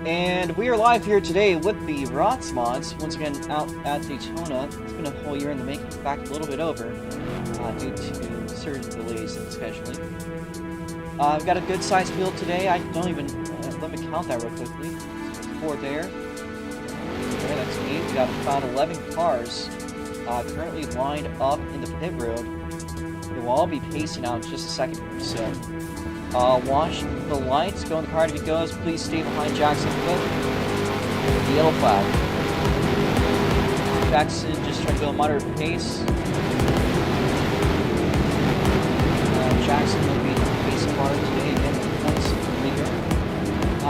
And we are live here today with the ROX mods, once again out at Daytona. It's been a whole year in the making, in fact a little bit over, due to certain delays in scheduling. I've got a good sized field today. I don't even, let me count that real quickly. So 4 there. Okay, that's 8. We got about 11 cars currently lined up in the pit road. They will all be pacing out in just a second here, so watch the lights, go in the car if he goes. Please stay behind Jackson Cook. The yellow flag. Jackson just trying to go a moderate pace. Jackson will be the pace car today again with points leader.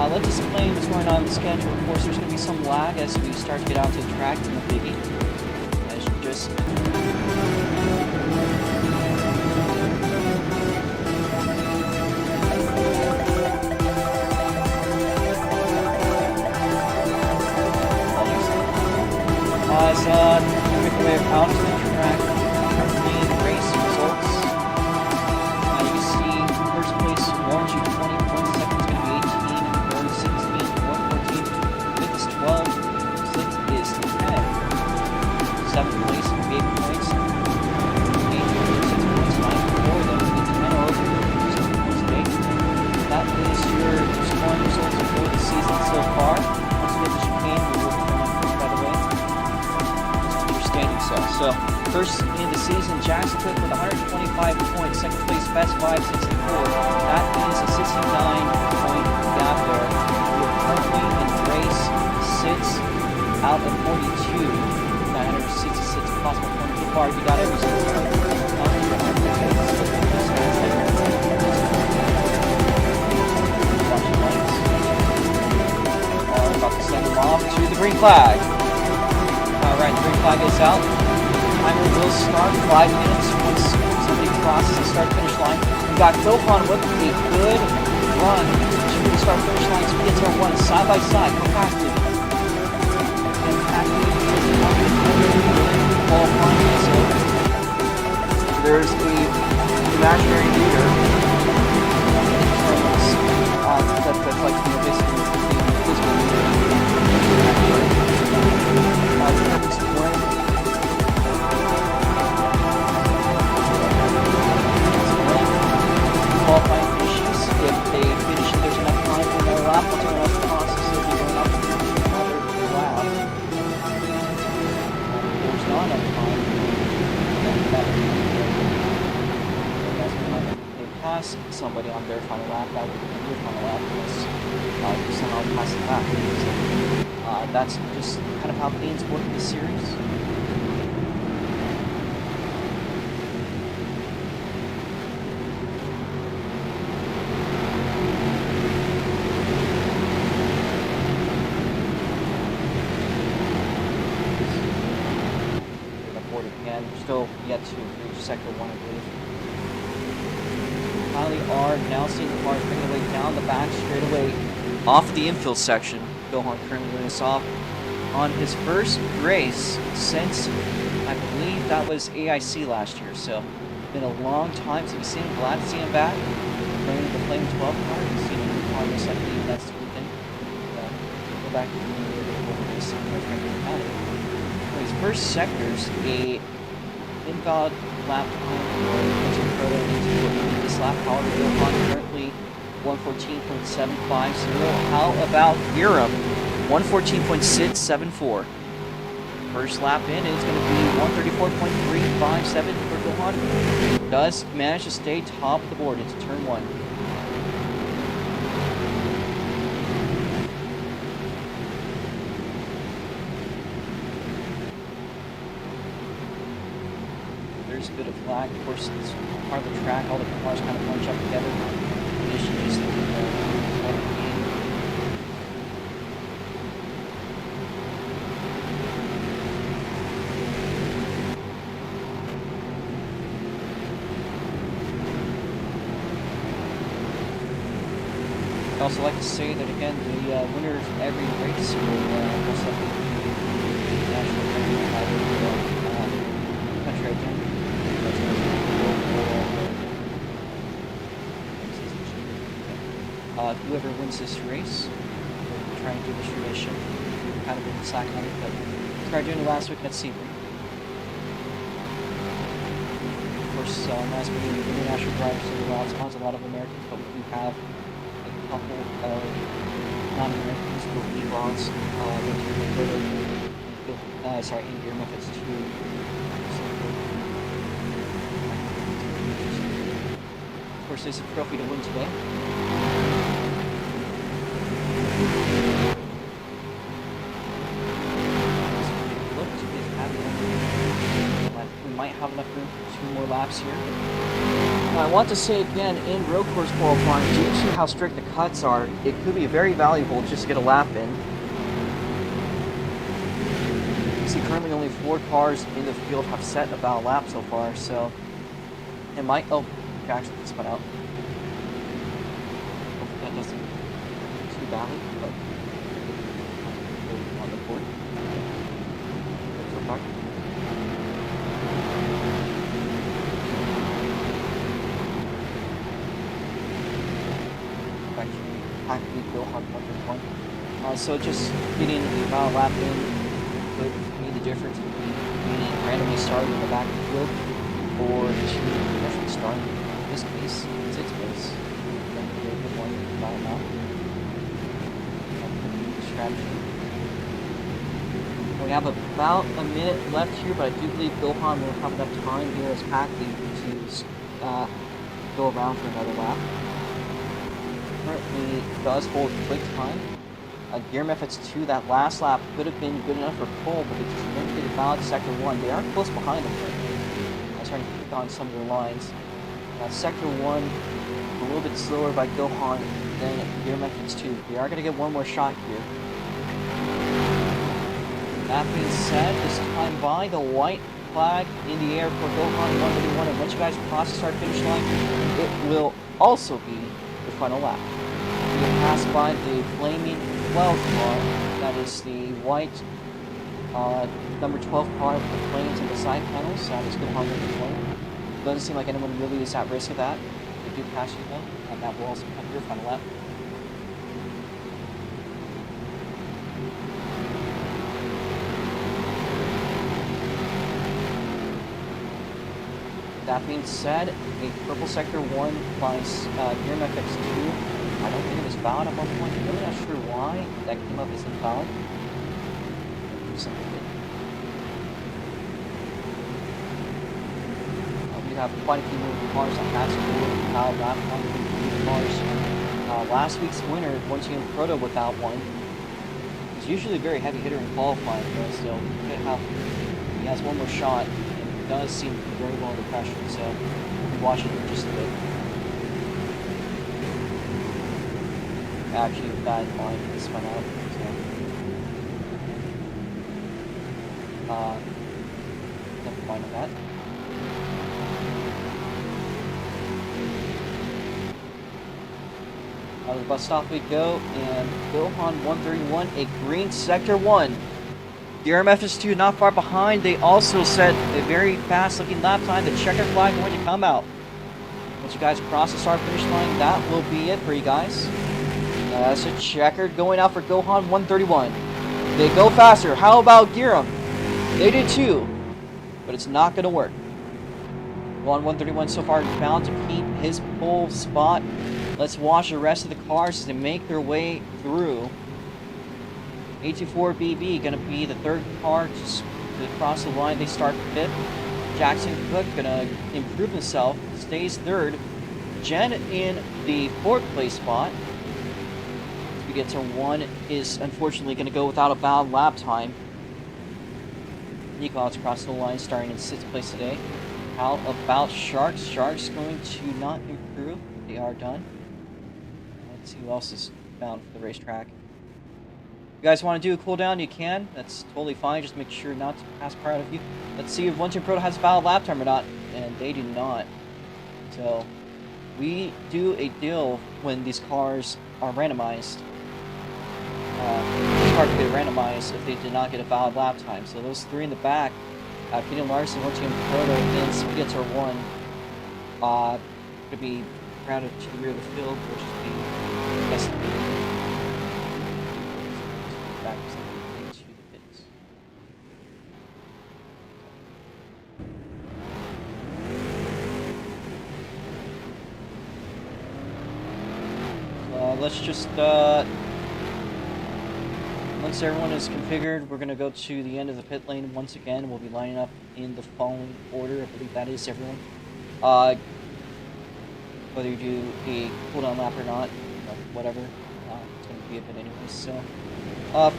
Let's explain what's going on in the schedule. Of course, there's going to be some lag as we start to get out to the track in the biggie. As you just make our way out to the track, main race results. You can see first place Orange 20 points, second is going to be 18, third 16, fourth 14, fifth is 12, sixth is 10, seventh place 8 points, 8 points, 6 points, 9 4, then we get 10 over, 7 points 8. That is your scoring results for the season so far. Once we get the chicane, we will be going by the way. So first in the season, Jackson Cook with 125 points, second place Best 564. That is a 69-point gap there. We are currently in race 6 out of 42. 966 possible points so far. You got every single one. Watching lights. About to send them off to the green flag. Alright, the green flag is out. Timer will start 5 minutes once somebody crosses the start-finish line. We've got Gohan with a good run to the start-finish line. So we get to one side by side, compactly. There's the imaginary leader. That's like, you know, basically the physical leader. Qualifying finishes. If they finish and there's enough time for another lap, we'll turn off the process. They'll be going up another lap. If there's not enough time, then that would be they pass somebody on their final lap, that would be your final lap unless you somehow pass it back. So, that's just kind of how things work in this series. Still yet to reach sector 1, I believe. Finally are now seeing the cars bring away down the back straightaway off the infield section. Gohan currently leading us off on his first race since, I believe that was AIC last year, so been a long time since we've seen him. Glad to see him back. Running the Flame 12 car. We've seen him in Congress, I believe that's the weekend. Go back to the race for his first sectors, a invalid lap time for this lap. However, Gohan currently 114.750. How about Europe? 114.674. First lap in is going to be 134.357 for Gohan. Does manage to stay top of the board into turn 1. There's a bit of lag. Of course, it's part of the track. All the cars kind of bunch up together. Just I'd also like to say that again, the winner of every race will most likely be the national country identity. Whoever wins this race try and do this tradition. Kind of been slacking on it, but started doing it last week at Sebring. Of course, last week the international drivers in the route spawns a lot of Americans, but we do have a couple of non-Americans who will be rods in gear methods too. Of course, there's a trophy to win today. We might have enough room for 2 more laps here. Now, I want to say again, in Roadcourse qualifying, due to how strict the cuts are, it could be very valuable just to get a lap in. See, currently only 4 cars in the field have set about a lap so far, so it might. Oh, actually, it spun out. Hopefully that doesn't too badly, but on the board. Back. Actually, go hard 1.1. So just getting about a lap in could be the difference between being randomly starting in the back of the field or actually starting, in this case, 6th place. That's a very good one about now. Strategy. We have about a minute left here, but I do believe Gohan will have enough time here as Packly to go around for another lap. Currently does hold quick time. Gear methods 2, that last lap could have been good enough for pole, but it's going to get a valid sector 1. They are close behind them. I'm trying to pick on some of their lines. Sector 1, a little bit slower by Gohan than gear methods 2. They are going to get one more shot here. That being said, this time by the white flag in the air for Gohan 131, and once you guys cross the start-finish line, it will also be the final lap. You will pass by the flaming 12 car, that is the white number 12 car with the flames and the side panels. That is Gohan 131. Doesn't seem like anyone really is at risk of that. They do pass you though, and that will also become your final lap. That being said, a purple sector 1 by Gear FX 2. I don't think it was valid at one point. I'm really not sure why that came up as invalid. We have quite a few more cars on that score. Lap 1 cars. Last week's winner, once again, Proto without one. He's usually a very heavy hitter in qualifying, though, so he has one more shot. Does seem to be very well under pressure, so we'll be watching him just a bit. Actually, with that in mind, he spun out. So, never mind on that. Out of the bus stop we go, and Gohan 131, a green sector 1. The RMF is 2 not far behind. They also set a very fast looking lap time. The checker flag going to come out. Once you guys cross the start finish line, that will be it for you guys. That's a checkered going out for Gohan 131. They go faster. How about Giram? They did too, but it's not going to work. Gohan 131 so far bound to keep his pole spot. Let's watch the rest of the cars as they make their way through. 824BB going to be the 3rd car to cross the line. They start 5th. Jackson Cook going to improve himself, stays 3rd. Jen in the 4th place spot. We get to 1 is unfortunately going to go without a valid lap time. NikoAlex across the line, starting in 6th place today. How about Sharks? Sharks going to not improve. They are done. Let's see who else is bound for the racetrack. If you guys want to do a cooldown, you can. That's totally fine. Just make sure not to pass part of you. Let's see if One Team Proto has a valid lap time or not. And they do not. So, we do a deal when these cars are randomized. These cars get randomized if they did not get a valid lap time. So those 3 in the back, Peter Larson, One Team Proto, and Spaghetti 1, could be routed to the rear of the field, which is the best. let's just, once everyone is configured, we're going to go to the end of the pit lane once again. We'll be lining up in the following order. I believe that is everyone. Whether you do a cooldown lap or not, whatever. It's going to be a bit anyway. So,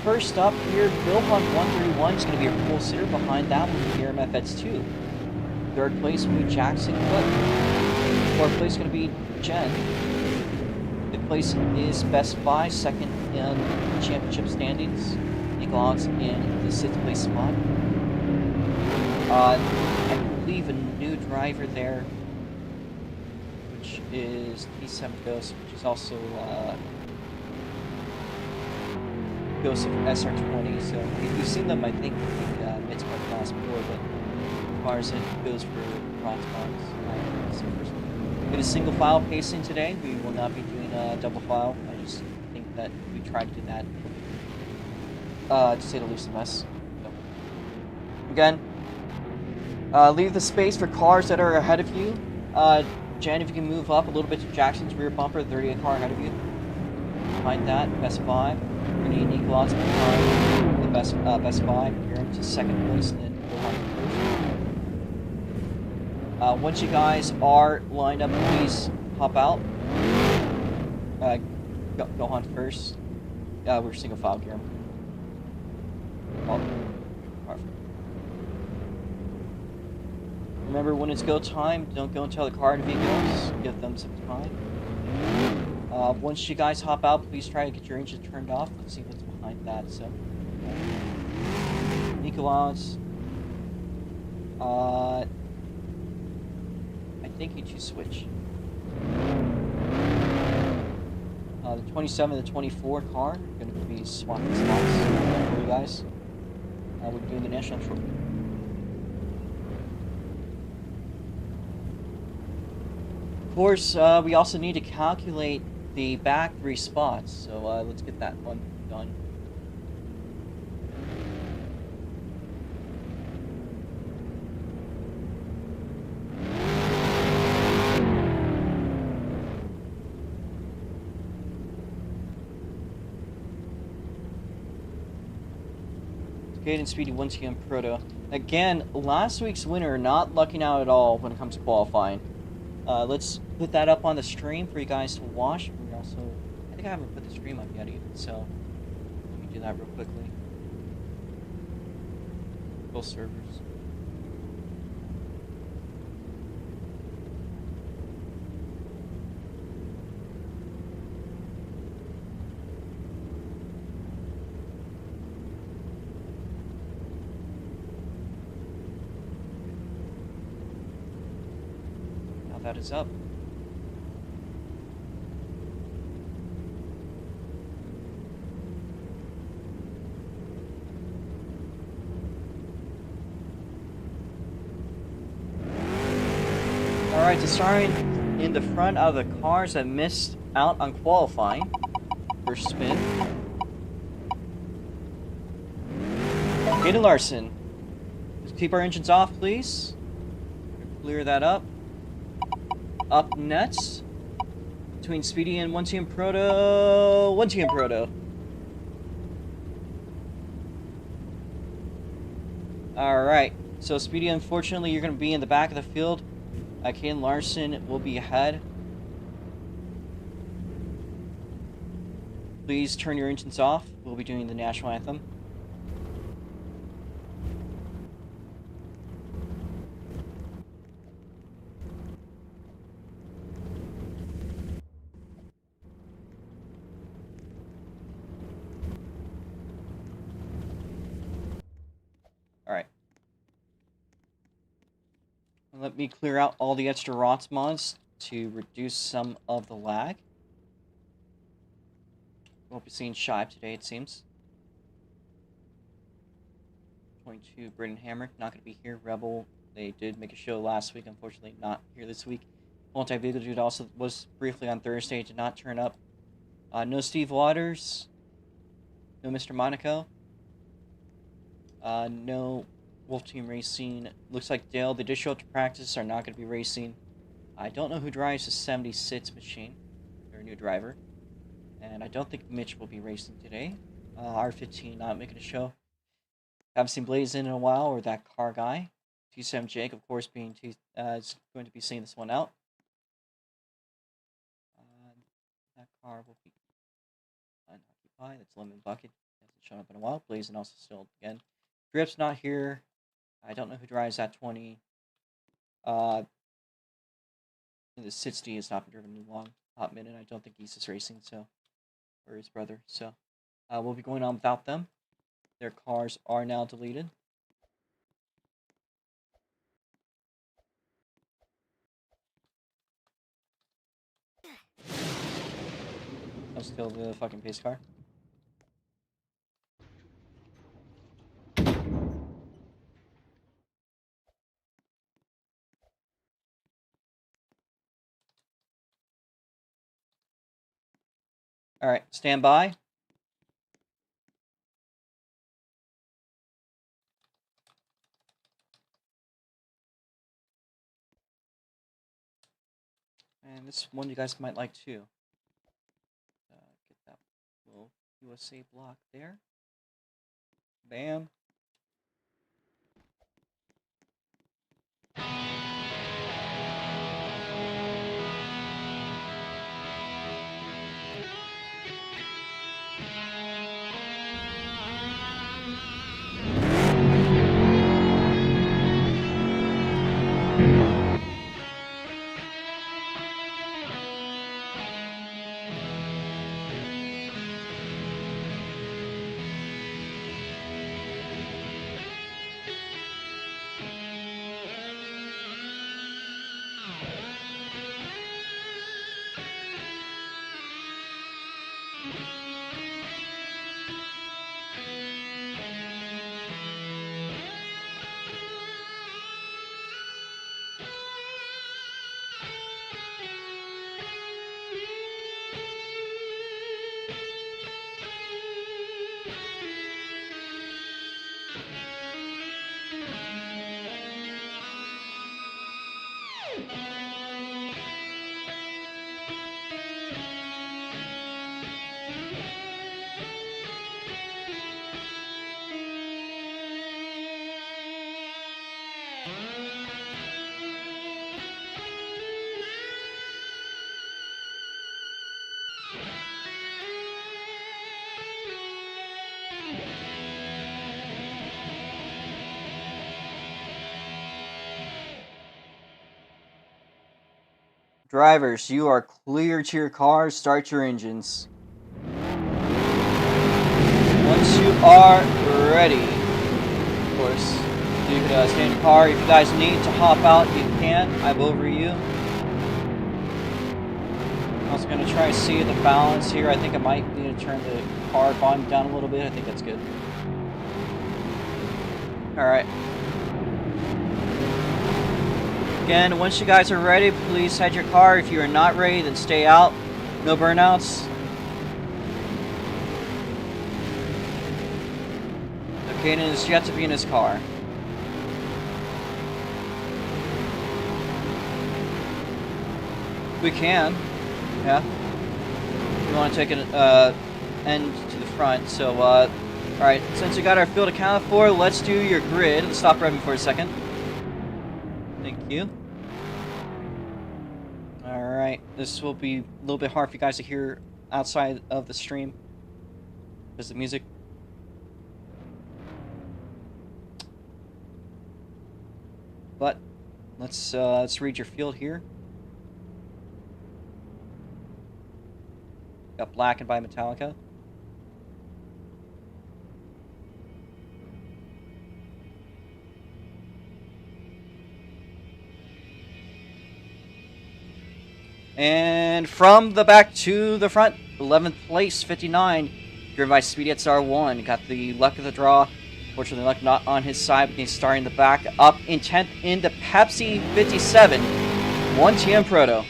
first up here, Billhawk 131 is going to be your pole sitter. Behind that will be RMFX2. Third place will be Jackson Cook. Fourth place is going to be Jen. Fifth place is Best Buy. Second in championship standings. NikoAlex in the sixth place spot. I believe a new driver there, which is T7 Ghost, which is also Ghost of SR20. So we've seen them, I think, in the Mid-Spark class before, but cars it goes for bronze box. It is single file pacing today. We will not be doing double file. I just think that we tried to do that to say the least of us. So, again, leave the space for cars that are ahead of you. Jen, if you can move up a little bit to Jackson's rear bumper, 38 car ahead of you. Behind that, Best Buy. We're going to need NikoAlex behind the Best Buy. Here into second place, and then behind first. Once you guys are lined up, please hop out. Go on first. We're single file gear. Remember, when it's go time, don't go until the car and vehicles. Give them some time. Once you guys hop out, please try to get your engine turned off. Let's see what's behind that. So, NikoAlex. I think you choose switch. The 27 and the 24 car are going to be swapping spots for you guys. We're doing the national trophy. Of course, we also need to calculate the back 3 spots, so let's get that one done. Caden Speedy 1TM Proto. Again, last week's winner not lucking out at all when it comes to qualifying. Let's put that up on the stream for you guys to watch. We also, I think I haven't put the stream up yet even, so let me do that real quickly. Both servers. That is up. Alright, so starting in the front of the cars that missed out on qualifying. First spin. Hayden Larson. Let's keep our engines off, please. Clear that up. Up next, between Speedy and 1TM Proto, 1TM Proto. Alright, so Speedy, unfortunately, you're going to be in the back of the field. Caden Larson will be ahead. Please turn your engines off. We'll be doing the national anthem. Alright. Let me clear out all the extra ROX mods to reduce some of the lag. Won't be seeing Shive today, it seems. 22, Braden Hammer, not going to be here. Rebel, they did make a show last week, unfortunately not here this week. Multi-Vehicle Dude also was briefly on Thursday, did not turn up. No Steve Waters. No Mr. Monaco. No Wolf Team Racing. Looks like Dale, they did show up to practice, are not going to be racing. I don't know who drives the 76 machine. They're a new driver. And I don't think Mitch will be racing today. R15 not making a show. Haven't seen Blaze in a while, or that car guy. T7 Jake, of course, being is going to be seeing this one out. That car will be unoccupied. That's Lemon Bucket. Hasn't shown up in a while. Blaze and also still again. Drip's not here. I don't know who drives that 20. The 60 has not been driven in a long hot minute. I don't think Geese is racing, so, or his brother. So we'll be going on without them. Their cars are now deleted. I'm still the fucking pace car. All right, stand by. And this one you guys might like too. Get that little USA block there. Bam. Drivers, you are clear to your cars. Start your engines. Once you are ready, of course, you can stay in your car. If you guys need to hop out, you can. I'm over you. I was going to try to see the balance here. I think I might need to turn the car volume down a little bit. I think that's good. Alright. Again, once you guys are ready, please head your car. If you are not ready, then stay out. No burnouts. Kaden is yet to be in his car. We can. Yeah. We want to take an end to the front. So, alright, since we got our field accounted for, let's do your grid. Let's stop revving for a second. Thank you. Alright, this will be a little bit hard for you guys to hear outside of the stream because the music. But let's read your field here. Got Blackened by Metallica. And from the back to the front, 11th place, 59, driven by Speedy XR1. Got the luck of the draw. Fortunately, luck not on his side, but he's starting the back up in 10th in the Pepsi 57, 1TM Proto.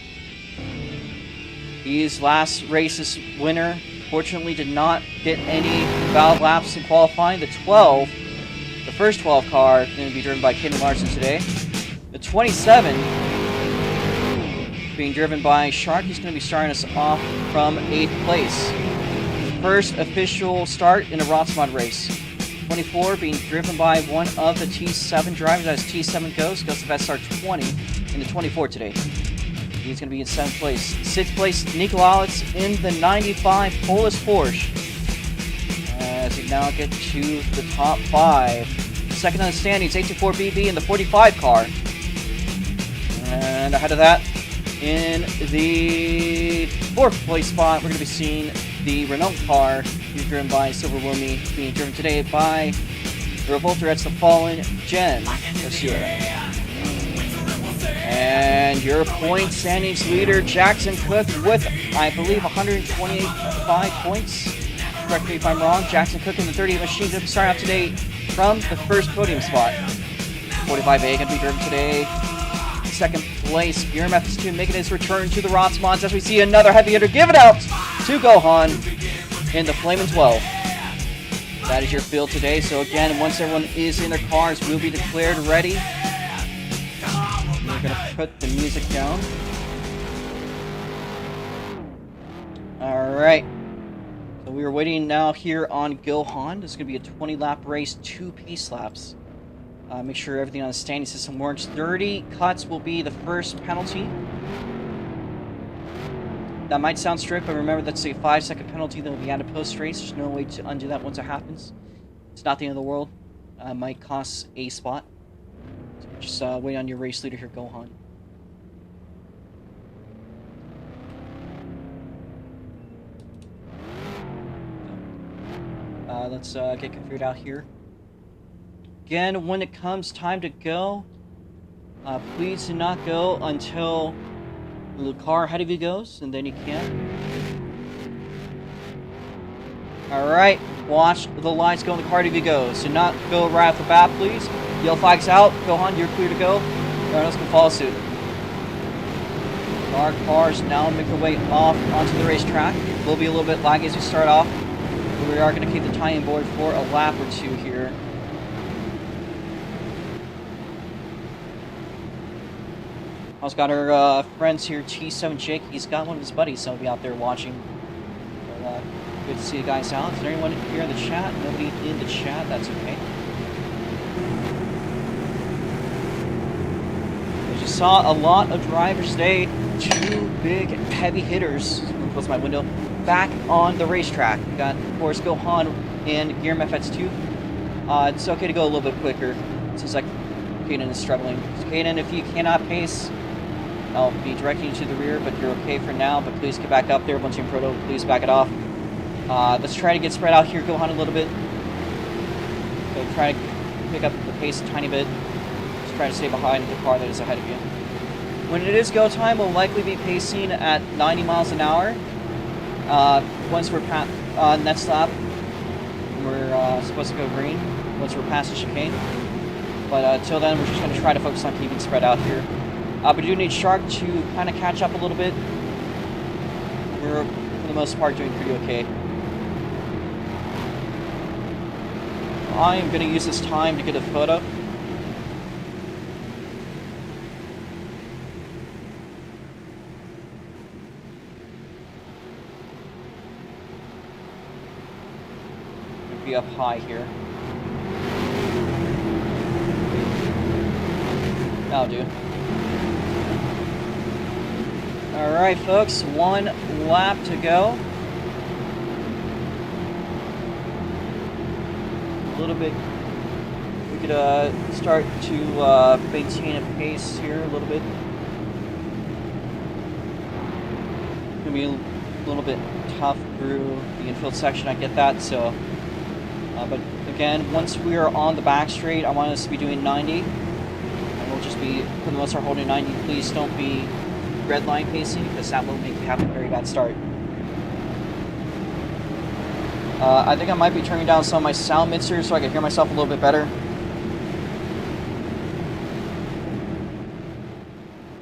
He's last race's winner. Fortunately, did not get any valve laps in qualifying. The first 12 car, going to be driven by Kaden Larson today. The 27 being driven by Shark. He's going to be starting us off from 8th place. First official start in a ROX mod race. 24 being driven by one of the T7 drivers as T7 goes to SR20 in the 24 today. He's going to be in 7th place. 6th place, NikoAlex in the 95 Polish Porsche. As we now get to the top 5. Second on the standings, 824BB in the 45 car. And ahead of that, in the 4th place spot, we're going to be seeing the Renault car being driven by Silver Wilmy, being driven today by RevolterXTheFallen Jen Garcia. And your point standings leader, Jackson Cook, with, I believe, 125 points. Correct me if I'm wrong. Jackson Cook in the 38 machine going to be starting out today from the first podium spot. 45A going to be driven today. Second place, Guillermo F2 making his return to the ROX mods as we see another heavy hitter give it out to Gohan in the Flamin' 12. That is your field today. So again, once everyone is in their cars, we'll be declared ready. We're going to put the music down. Alright. So we are waiting now here on Gohan. This is going to be a 20-lap race, 2 pace laps. Make sure everything on the standing system works. 30 cuts will be the first penalty. That might sound strict, but remember that's a 5-second penalty that will be added post-race. There's no way to undo that once it happens. It's not the end of the world. Might cost a spot. So just wait on your race leader here, Gohan. Let's get configured out here. Again, when it comes time to go, please do not go until the car ahead of you goes, and then you can. Alright, watch the lights go in the car ahead of you goes. Do not go right off the bat, please. Yellow flag's out. Gohan, you're clear to go. Everyone else can follow suit. Our cars now make their way off onto the racetrack. It will be a little bit laggy as we start off. But we are going to keep the tie-in board for a lap or two here. Also got our friends here, T7 Jake. He's got one of his buddies, so he'll be out there watching. So, good to see you guys out. Is there anyone here in the chat? Nobody in the chat? That's okay. As you saw, a lot of drivers today. 2 big heavy hitters. I'm gonna close my window. Back on the racetrack. We got, of course, Gohan and Guillermo FX2. It's okay to go a little bit quicker. It seems like Kaden is struggling. So Kaden, if you cannot pace, I'll be directing you to the rear, but you're okay for now. But please get back up there. Bunch of Proto, please back it off. Let's try to get spread out here, Gohan, a little bit. So try to pick up the pace a tiny bit. Just try to stay behind the car that is ahead of you. When it is go time, we'll likely be pacing at 90 miles an hour. Once we're next lap, we're supposed to go green. Once we're past the chicane. But until then, we're just going to try to focus on keeping spread out here. We do need Shark to kind of catch up a little bit. We're, for the most part, doing pretty okay. I am going to use this time to get a photo. It'll be up high here. That'll do. Alright, folks, 1 lap to go. A little bit. We could start to maintain a pace here a little bit. It's gonna be a little bit tough through the infield section, I get that, so. But again, once we are on the back straight, I want us to be doing 90. We'll just be, for the most part, holding 90. Please don't be red line pacing, because that will make you have a very bad start. I think I might be turning down some of my sound mixers so I can hear myself a little bit better.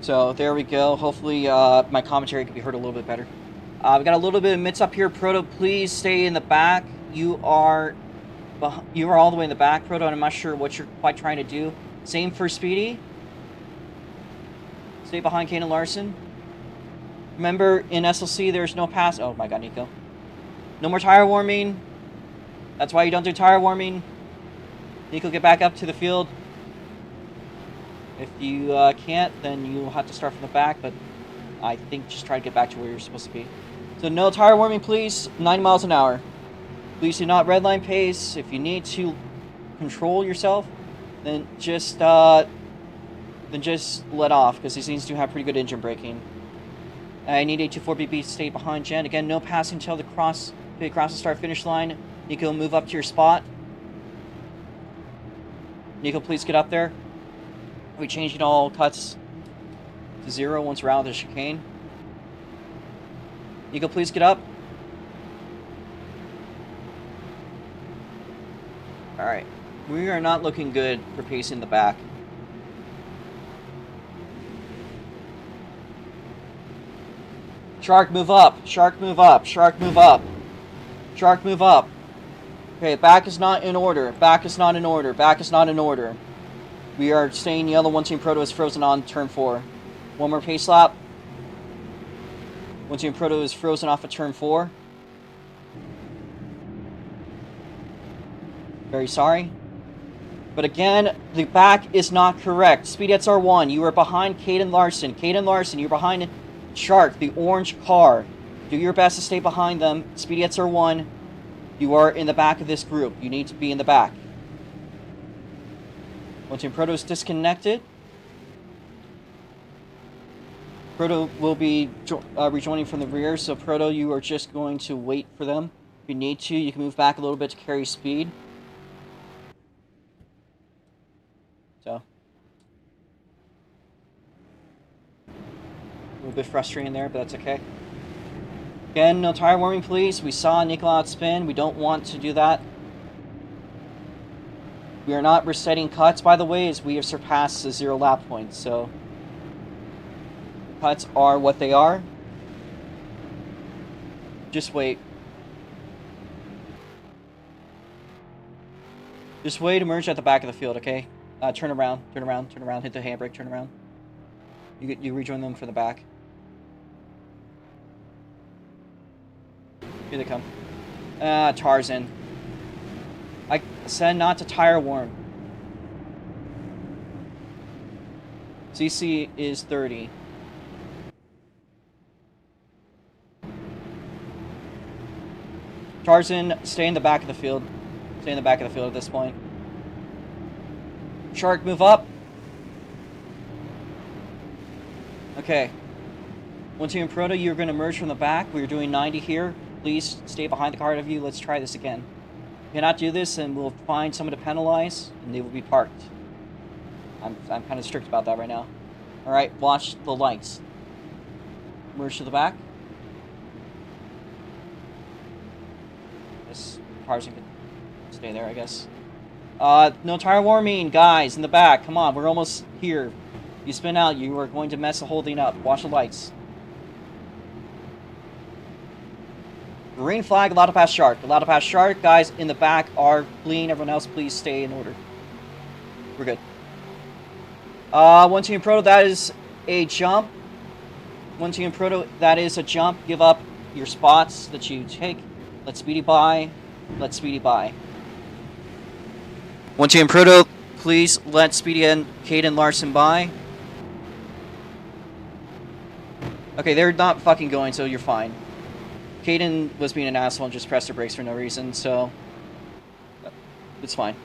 So there we go. Hopefully my commentary can be heard a little bit better. We got a little bit of mitts up here. Proto, please stay in the back. You are all the way in the back, Proto, and I'm not sure what you're quite trying to do. Same for Speedy. Stay behind Kaden Larson. Remember, in SLC, there's no pass. Oh my god, Nico. No more tire warming. That's why you don't do tire warming. Nico, get back up to the field. If you can't, then you'll have to start from the back, but I think just try to get back to where you're supposed to be. So no tire warming, please. 90 miles an hour. Please do not redline pace. If you need to control yourself, then just let off, because these things do have pretty good engine braking. I need 824BB to stay behind Jen. Again, no passing until the cross the start-finish line. Nico, move up to your spot. Nico, please get up there. We changed all cuts to 0 once we're out of the chicane. Nico, please get up. Alright. We are not looking good for pacing the back. Shark, move up. Shark, move up. Shark, move up. Shark, move up. Okay, back is not in order. Back is not in order. Back is not in order. We are staying yellow. One Team Proto is frozen on turn 4. One more pace lap. One Team Proto is frozen off of turn 4. Very sorry. But again, the back is not correct. Speedettes are 1. You are behind Caden Larson. Caden Larson, you're behind Shark, the orange car. Do your best to stay behind them. Speedettes are 1. You are in the back of this group. You need to be in the back. One Team Proto is disconnected. Proto will be rejoining from the rear, so Proto, you are just going to wait for them. If you need to, you can move back a little bit to carry speed. So. A little bit frustrating there, but that's okay. Again, no tire warming, please. We saw NikoAlex spin. We don't want to do that. We are not resetting cuts, by the way, as we have surpassed the 0 lap point, so cuts are what they are. Just wait. Just wait, emerge at the back of the field, okay? Turn around, turn around, turn around, hit the handbrake, turn around. You rejoin them from the back. Here they come. Tarzan. I said not to tire warm. CC is 30. Tarzan, stay in the back of the field. Stay in the back of the field at this point. Shark, move up. Okay. One Team Proto, you're going to merge from the back. We're doing 90 here. Please stay behind the car ahead of you. Let's try this again. If you cannot do this, and we'll find someone to penalize, and they will be parked. I'm kind of strict about that right now. Alright, watch the lights. Merge to the back. This cars can stay there, I guess. No tire warming, guys, in the back. Come on, we're almost here. You spin out, you are going to mess the whole thing up. Watch the lights. Green flag, allowed to pass Shark. Allowed to pass Shark. Guys in the back are clean. Everyone else, please stay in order. We're good. One Team Proto, that is a jump. One Team Proto, that is a jump. Give up your spots that you take. Let Speedy by. Let Speedy by. One Team Proto, please let Speedy and Caden Larson by. Okay, they're not fucking going, so you're fine. Caden was being an asshole and just pressed the brakes for no reason, so it's fine.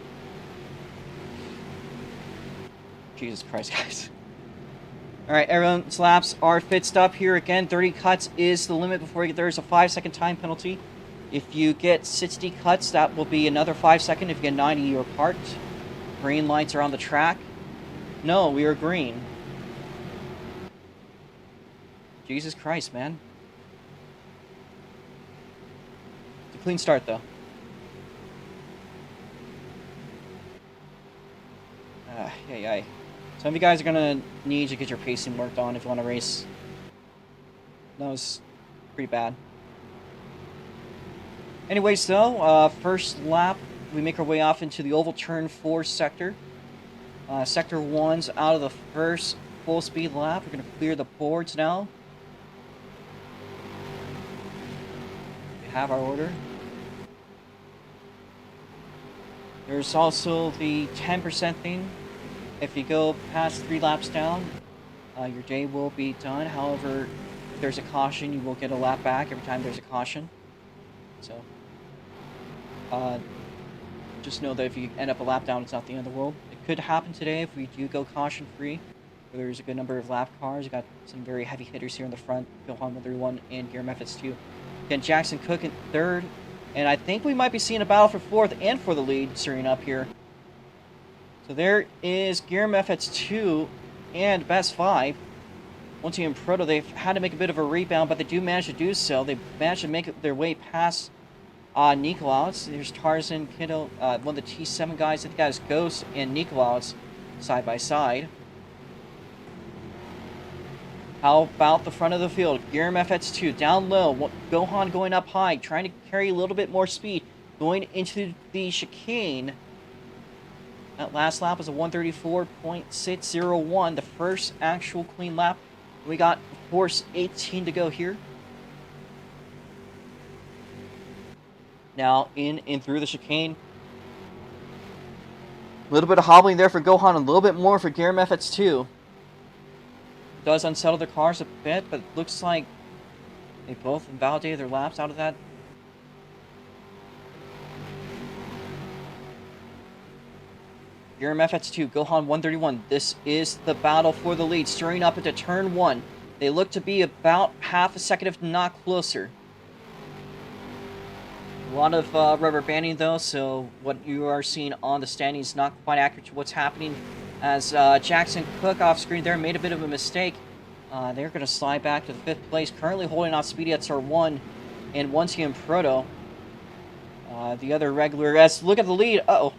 Jesus Christ, guys. Alright, everyone's laps are fixed up here again. 30 cuts is the limit before there's a 5-second time penalty. If you get 60 cuts, that will be another 5 seconds. If you get 90, you're parked. Green lights are on the track. No, we are green. Jesus Christ, man. Clean start, though. Yeah. Some of you guys are going to need to get your pacing worked on if you want to race. That was pretty bad. Anyways, though, first lap, we make our way off into the oval turn 4 sector. Sector 1's out of the first full speed lap. We're going to clear the boards now. have our order. There's also the 10% thing. If you go past 3 laps down, your day will be done. However, if there's a caution, you will get a lap back every time there's a caution. So, just know that if you end up a lap down, it's not the end of the world. It could happen today if we do go caution-free. There's a good number of lap cars. You got some very heavy hitters here in the front. Gohan 131 and Gear Methods 2. Again, Jackson Cook in third. And I think we might be seeing a battle for fourth and for the lead stirring up here. So there is Gear Methods 2 and Best 5. Once again, Proto, they've had to make a bit of a rebound, but they do manage to do so. They managed to make their way past NikoAlex. There's Tarzan, Kiddo, one of the T7 guys. I think that is Ghost and NikoAlex side by side. How about the front of the field? Gear MFX 2 down low. Gohan going up high, trying to carry a little bit more speed. Going into the chicane. That last lap was a 134.601. The first actual clean lap. We got, of course, 18 to go here. Now in and through the chicane. A little bit of hobbling there for Gohan. A little bit more for Gear MFX 2. Does unsettle their cars a bit, but it looks like they both invalidated their laps out of that. Gear MFX2, Gohan 131. This is the battle for the lead, stirring up into turn 1. They look to be about half a second, if not closer. A lot of rubber banding, though, so what you are seeing on the standings is not quite accurate to what's happening. As Jackson Cook off screen there made a bit of a mistake. They're going to slide back to the 5th place. Currently holding off Speedy at R1 and One Team Proto. The other regular. As look at the lead. Uh-oh.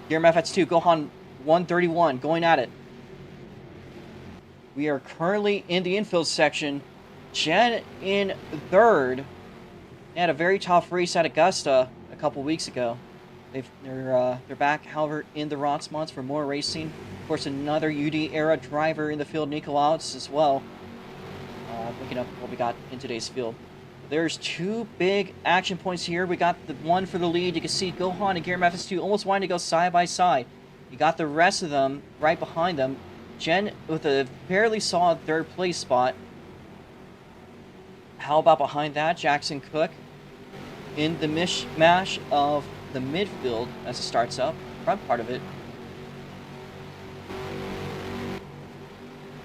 Gear MFX2. Gohan 131 going at it. We are currently in the infield section. Jen in 3rd. They had a very tough race at Augusta a couple weeks ago. They're back, however, in the ROX months for more racing. Of course, another UD-era driver in the field, NikoAlex, as well. Looking up what we got in today's field. There's 2 big action points here. We got the one for the lead. You can see Gohan and Gear MFX2 almost wanting to go side by side. You got the rest of them right behind them. Jen with a fairly solid 3rd place spot. How about behind that? Jackson Cook in the mishmash of the midfield as it starts up, front part of it.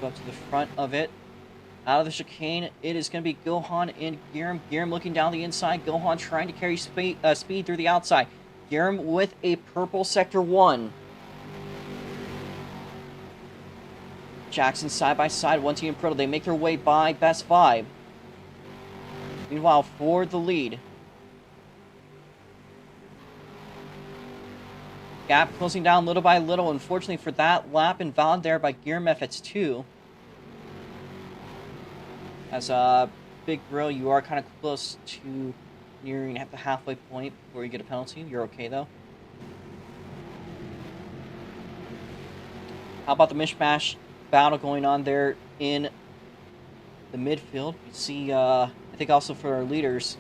Go up to the front of it. Out of the chicane, it is going to be Gohan and Giram. Giram looking down the inside. Gohan trying to carry speed through the outside. Giram with a purple sector 1. Jackson side by side, One Team Proto. They make their way by Best 5. Meanwhile, for the lead. Gap closing down little by little. Unfortunately for that lap, invalid there by Gear Methods 2. As Big Bro, you are kind of close to nearing at the halfway point before you get a penalty. You're okay, though. How about the mishmash battle going on there in the midfield? You see, I think also for our leaders,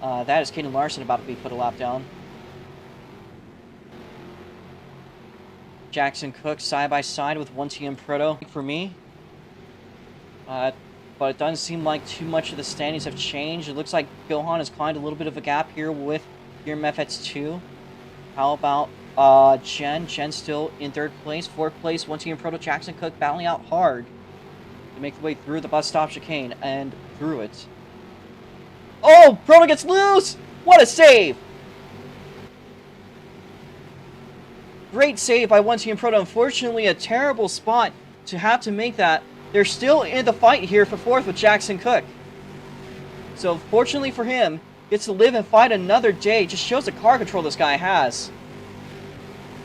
that is Caden Larson about to be put a lap down. Jackson Cook side by side with One Team Proto for me. But it doesn't seem like too much of the standings have changed. It looks like Gohan has climbed a little bit of a gap here with Gear Methods 2. How about Jen? Jen still in 3rd place. 4th place, One Team Proto. Jackson Cook battling out hard to make the way through the bus stop chicane and through it. Oh, Proto gets loose! What a save! Great save by One Team Proto. Unfortunately, a terrible spot to have to make that. They're still in the fight here for 4th with Jackson Cook. So, fortunately for him, gets to live and fight another day. Just shows the car control this guy has.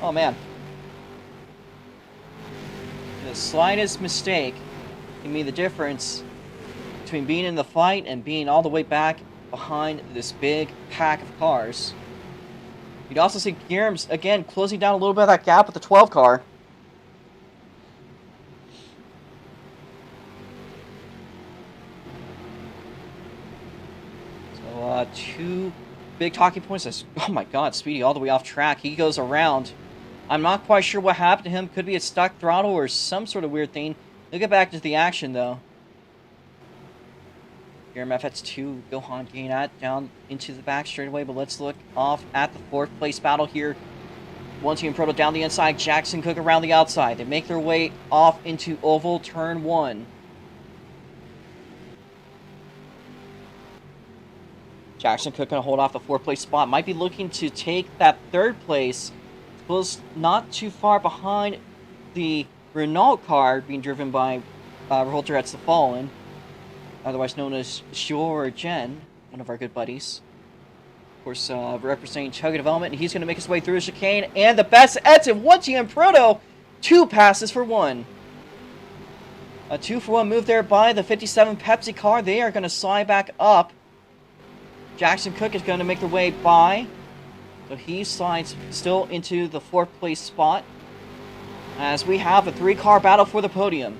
Oh, man. The slightest mistake can mean the difference between being in the fight and being all the way back behind this big pack of cars. You'd also see Giram's, again, closing down a little bit of that gap with the 12 car. So, 2 big talking points is, oh my god, Speedy all the way off track. He goes around. I'm not quite sure what happened to him. Could be a stuck throttle or some sort of weird thing. He'll get back into the action, though. Here, MFX2, Gohan getting that down into the back straightaway, but let's look off at the 4th place battle here. One team Proto down the inside, Jackson Cook around the outside. They make their way off into oval turn 1. Jackson Cook going to hold off the 4th place spot. Might be looking to take that 3rd place. Was not too far behind the Renault car being driven by RevolterXTheFallen, otherwise known as Jen, one of our good buddies. Of course, representing Chugga Development, and he's going to make his way through the chicane, and the best Edson, 1GM Proto, 2 passes for 1. A 2-for-1 move there by the 57 Pepsi car. They are going to slide back up. Jackson Cook is going to make their way by. So he slides still into the 4th place spot as we have a 3-car battle for the podium.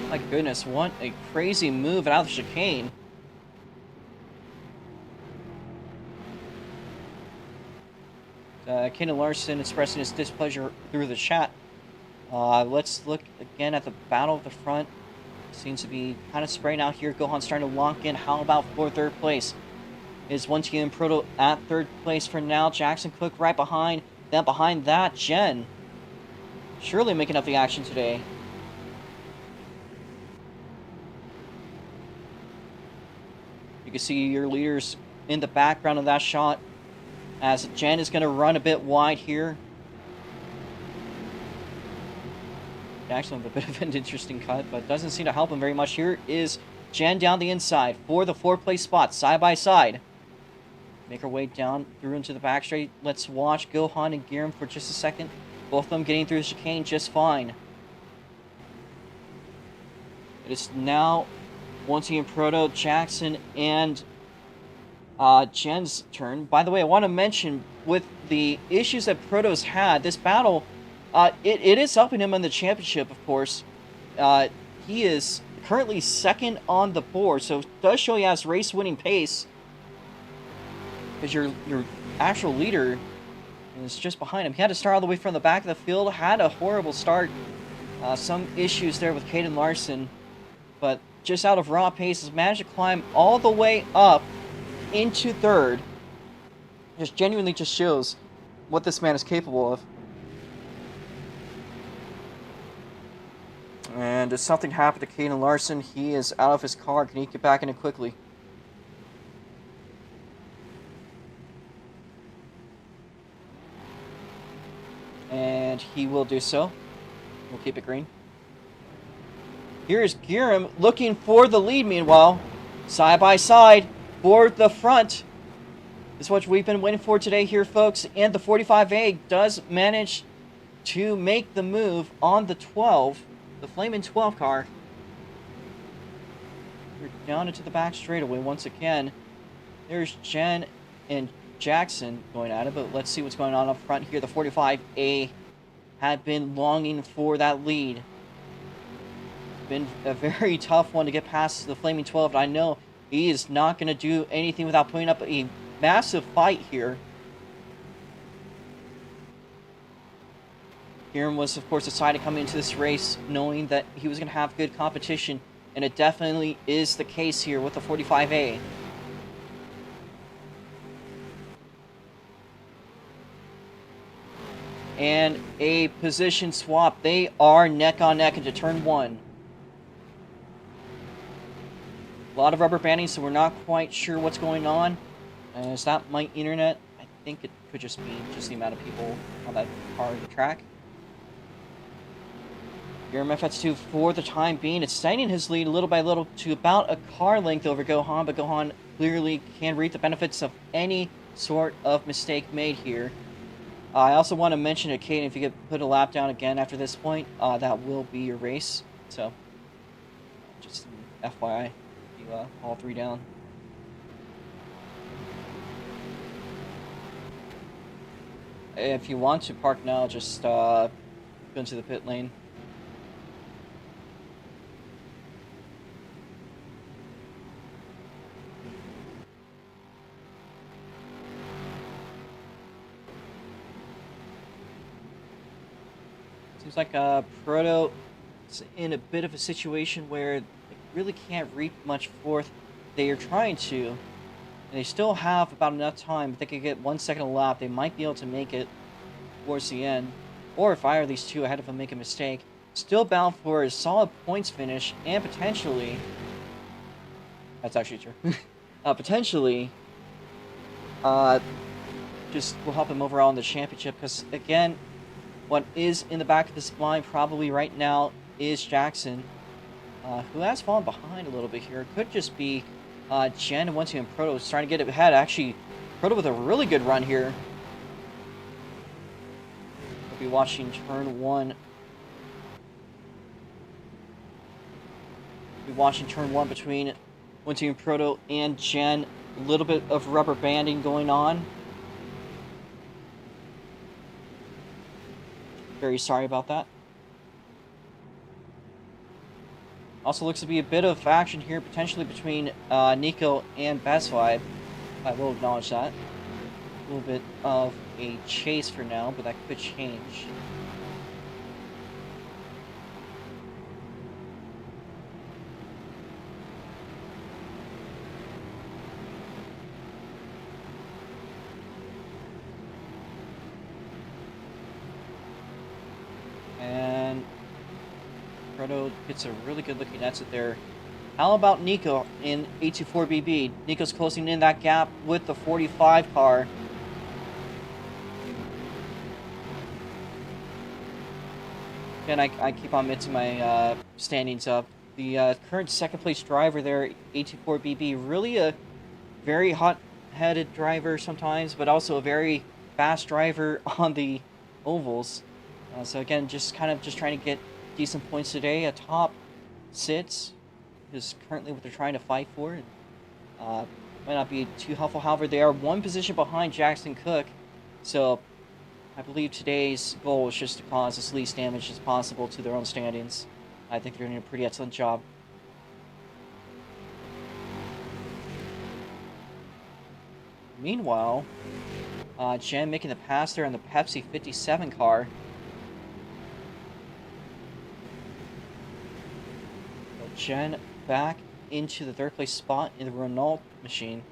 My goodness, what a crazy move out of the chicane. Kaden Larson expressing his displeasure through the chat. Let's look again at the battle of the front. Seems to be kind of spraying out here. Gohan's trying to lock in. How about for 3rd place? Is 1TM Proto at 3rd place for now. Jackson Cook right behind. Then behind that, Jen. Surely making up the action today. You can see your leaders in the background of that shot as Jen is going to run a bit wide here. Jackson with a bit of an interesting cut, but doesn't seem to help him very much. Here is Jen down the inside for the 4th place spot, side by side. Make her way down through into the back straight. Let's watch Gohan and Giram for just a second. Both of them getting through the chicane just fine. It is now 1TM Proto, Jackson, and Jen's turn. By the way, I want to mention, with the issues that Proto's had, this battle, it is helping him in the championship, of course. He is currently 2nd on the board, so it does show he has race-winning pace. Because your actual leader is just behind him. He had to start all the way from the back of the field. Had a horrible start. Some issues there with Kaden Larson. But just out of raw pace, has managed to climb all the way up into 3rd. Just genuinely just shows what this man is capable of. And if something happened to Kaden Larson, he is out of his car. Can he get back in it quickly? And he will do so. We'll keep it green. Here's Giram looking for the lead, meanwhile. Side by side for the front. This is what we've been waiting for today here, folks. And the 45A does manage to make the move on the 12. The Flamin' 12 car. We're down into the back straightaway once again. There's Jen and Jackson going at it, but let's see what's going on up front here. The 45A had been longing for that lead. Been a very tough one to get past the Flaming 12, but I know he is not going to do anything without putting up a massive fight here. Giram was, of course, decided to come into this race knowing that he was going to have good competition, and it definitely is the case here with the 45A. And a position swap. They are neck on neck into turn 1. A lot of rubber banding, so we're not quite sure what's going on. Is that my internet? I think it could just be the amount of people on that part of the track. Giram FX2 for the time being, extending his lead little by little to about a car length over Gohan, but Gohan clearly can reap the benefits of any sort of mistake made here. I also want to mention to Kaden, if you could put a lap down again after this point, that will be your race. So, just FYI, you all 3 down. If you want to park now, just go into the pit lane. Seems like Proto is in a bit of a situation where they really can't reap much forth. They are trying to, and they still have about enough time. If they could get 1 second a lap, they might be able to make it towards the end. Or if either of these two ahead of them make a mistake, still bound for a solid points finish and potentially, that's actually true, potentially, just will help him overall in the championship. Because again, what is in the back of this line probably right now is Jackson, who has fallen behind a little bit here. It could just be Jen and 1-2 and Proto trying to get ahead. Actually, Proto with a really good run here. We'll be watching turn 1. We'll be watching turn 1 between 1-2 and Proto and Jen. A little bit of rubber banding going on. Very sorry about that. Also looks to be a bit of action here, potentially between Nico and Best5. I will acknowledge that. A little bit of a chase for now, but that could change. And Proto gets a really good looking exit there. How about Nico in 824BB? Nico's closing in that gap with the 45 car. Again, I keep on mixing my standings up. The current second place driver there, 824BB, really a very hot-headed driver sometimes, but also a very fast driver on the ovals. So again, just trying to get decent points today. A top 6 is currently what they're trying to fight for. Might not be too helpful. However, they are 1 position behind Jackson Cook. So I believe today's goal is just to cause as least damage as possible to their own standings. I think they're doing a pretty excellent job. Meanwhile, Jen making the pass there on the Pepsi 57 car. Jen back into the 3rd place spot in the Renault machine.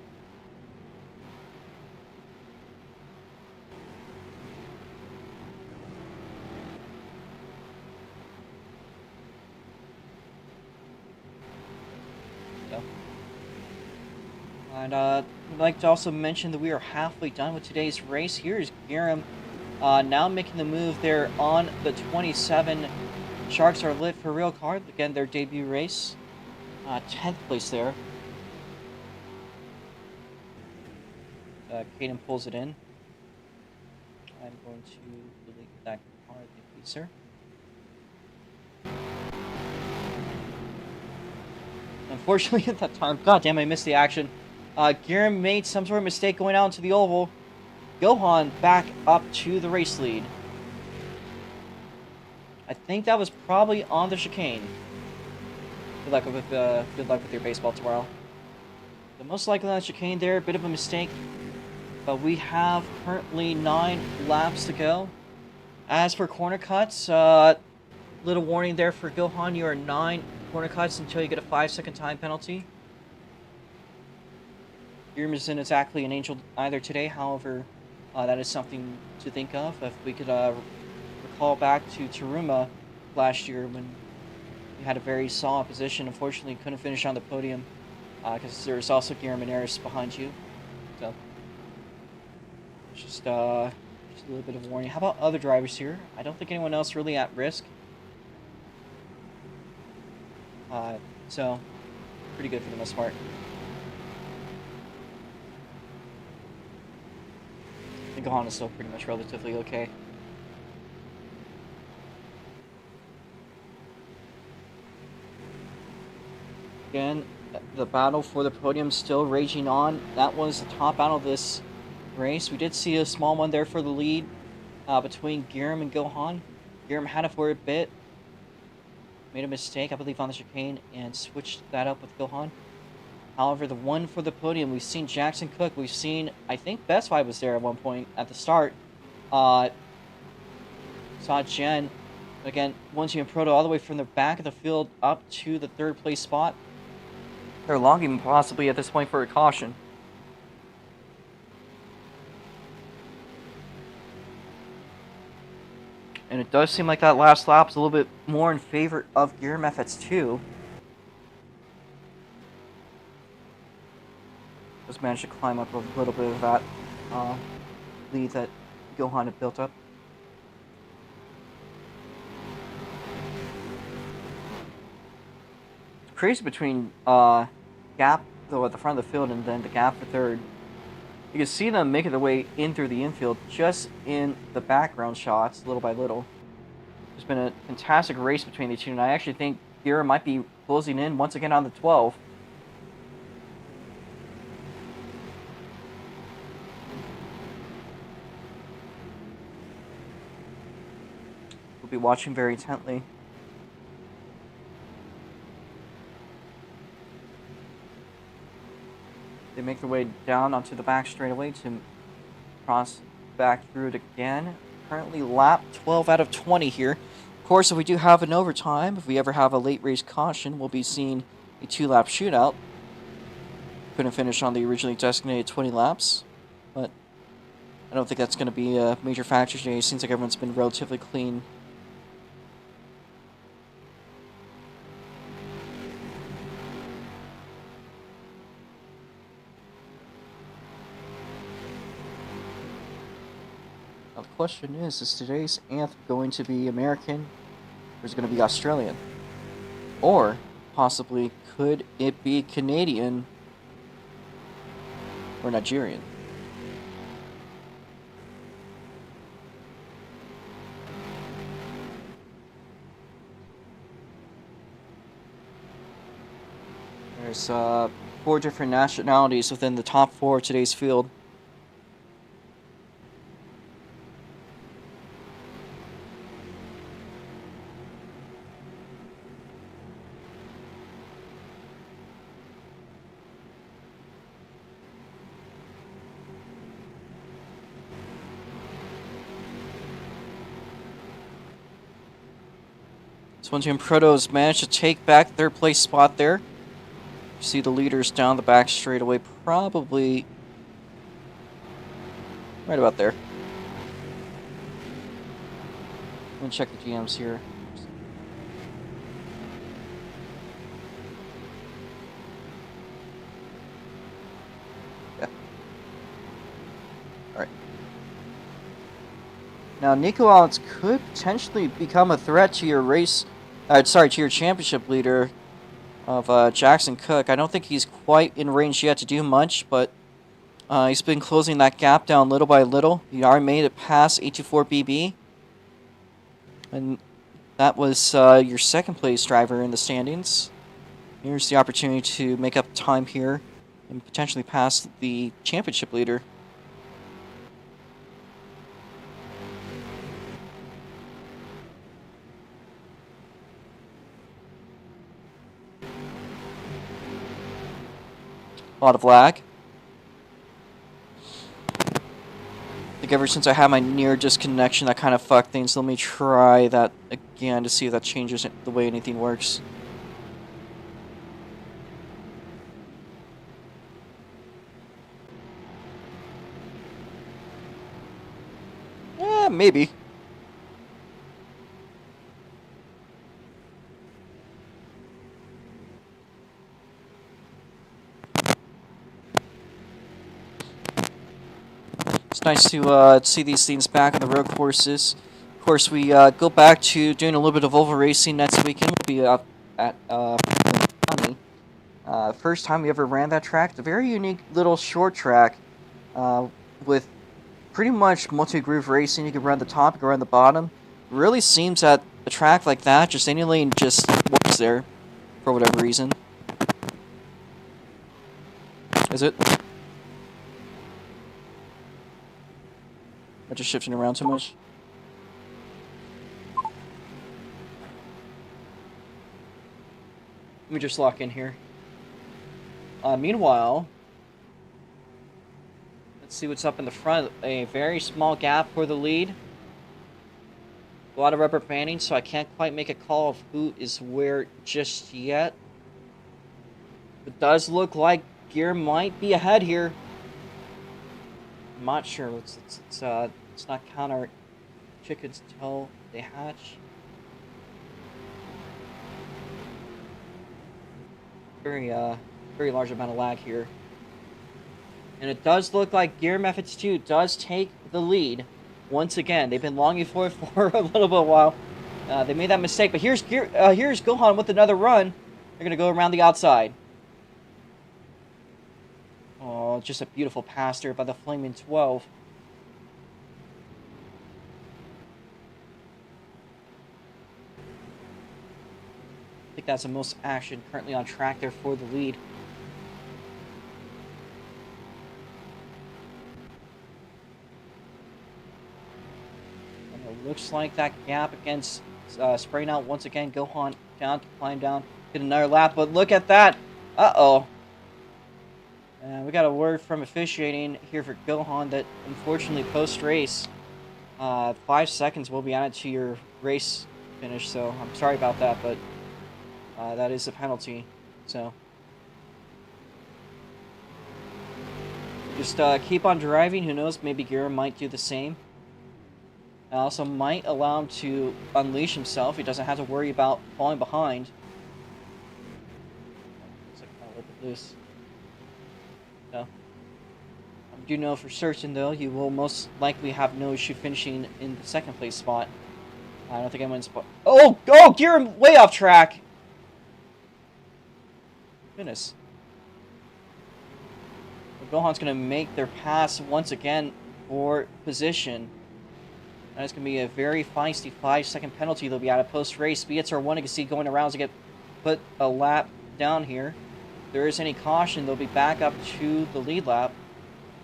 So. And I'd like to also mention that we are halfway done with today's race. Here's Giram now making the move there on the 27. Sharks are lit for real car. Again, their debut race. 10th place there. Caden pulls it in. I'm going to delete that car. Thank you, sir. Unfortunately, at that time, god damn, I missed the action. Giram made some sort of mistake going out into the oval. Gohan back up to the race lead. I think that was probably on the chicane. Good luck with your baseball tomorrow. But most likely on the chicane there, a bit of a mistake. But we have currently 9 laps to go. As for corner cuts, little warning there for Gohan, you are 9 corner cuts until you get a 5-second time penalty. Giram isn't exactly an angel either today, however, that is something to think of. If we could recall back to Taruma last year when he had a very solid position. Unfortunately, couldn't finish on the podium because there's also Giram and Eris behind you. So, just a little bit of a warning. How about other drivers here? I don't think anyone else really at risk. So, pretty good for the most part. I think Gohan is still pretty much relatively okay. Again, the battle for the podium still raging on. That was the top battle of this race. We did see a small one there for the lead between Giram and Gohan. Giram had it for a bit. Made a mistake, I believe, on the chicane and switched that up with Gohan. However, the one for the podium, we've seen Jackson Cook. We've seen, I think Best5 was there at one point at the start. Saw Jen Again, once you Proto all the way from the back of the field up to the third place spot, they're logging possibly at this point for a caution. And it does seem like that last lap's a little bit more in favor of Gear Methods 2. Just managed to climb up a little bit of that lead that Johan had built up. It's crazy between gap though at the front of the field and then the gap for third. You can see them making their way in through the infield just in the background shots, little by little. There's been a fantastic race between the two, and I actually think Gear might be closing in once again on the 12. We'll be watching very intently. They make their way down onto the back straightaway to cross back through it again. Currently lap 12 out of 20 here. Of course, if we do have an overtime, if we ever have a late race caution, we'll be seeing a 2-lap shootout. Couldn't finish on the originally designated 20 laps, but I don't think that's going to be a major factor today. It seems like everyone's been relatively clean. Now the question is today's anthem going to be American, or is it going to be Australian? Or, possibly, could it be Canadian or Nigerian? There's 4 different nationalities within the top 4 of today's field. So once again, Proto's managed to take back their place spot there. You see the leaders down the back straightaway, probably right about there. I'm gonna check the GMs here. Yeah. Alright. Now, NikoAlex could potentially become a threat to your race, to your championship leader of Jackson Cook. I don't think he's quite in range yet to do much, but he's been closing that gap down little by little. He already made it past 824BB, and that was your second place driver in the standings. Here's the opportunity to make up time here and potentially pass the championship leader. A lot of lag. I think ever since I had my near disconnection, that kind of fucked things. Let me try that again to see if that changes the way anything works. Maybe. It's nice to see these things back on the road courses. Of course, we go back to doing a little bit of oval racing next weekend. We'll be up at County. First time we ever ran that track. It's a very unique little short track with pretty much multi-groove racing. You can run the top, you can run the bottom. It really seems that a track like that, just any lane just works there for whatever reason. Is it? Am I just shifting around too much? Let me just lock in here. Meanwhile, let's see what's up in the front. A very small gap for the lead. A lot of rubber banding, so I can't quite make a call of who is where just yet. It does look like Gear might be ahead here. I'm not sure. Let's not count our chickens till they hatch. Very large amount of lag here. And it does look like Gear Methods 2 does take the lead. Once again, they've been longing for it for a little bit while. They made that mistake, but here's Gohan with another run. They're gonna go around the outside. Oh, just a beautiful pass there by the Flaming 12. I think that's the most action currently on track there for the lead. And it looks like that gap against spraying out once again. Gohan down to climb down, get another lap, but look at that. Uh-oh. And we got a word from officiating here for Gohan that unfortunately post-race, 5 seconds will be added to your race finish, so I'm sorry about that, but that is a penalty, so. Just keep on driving, who knows, maybe Gira might do the same. It also might allow him to unleash himself, he doesn't have to worry about falling behind. Looks like I'll let it loose. So, I do know for certain, though, you will most likely have no issue finishing in the second place spot. I don't think I'm in spot. Oh, Gear way off track. Goodness. Well, Gohan's gonna make their pass once again for position. And it's gonna be a very feisty 5-second penalty they'll be out of post-race. BXR1, you can see going around to get put a lap down here. If there is any caution, they'll be back up to the lead lap.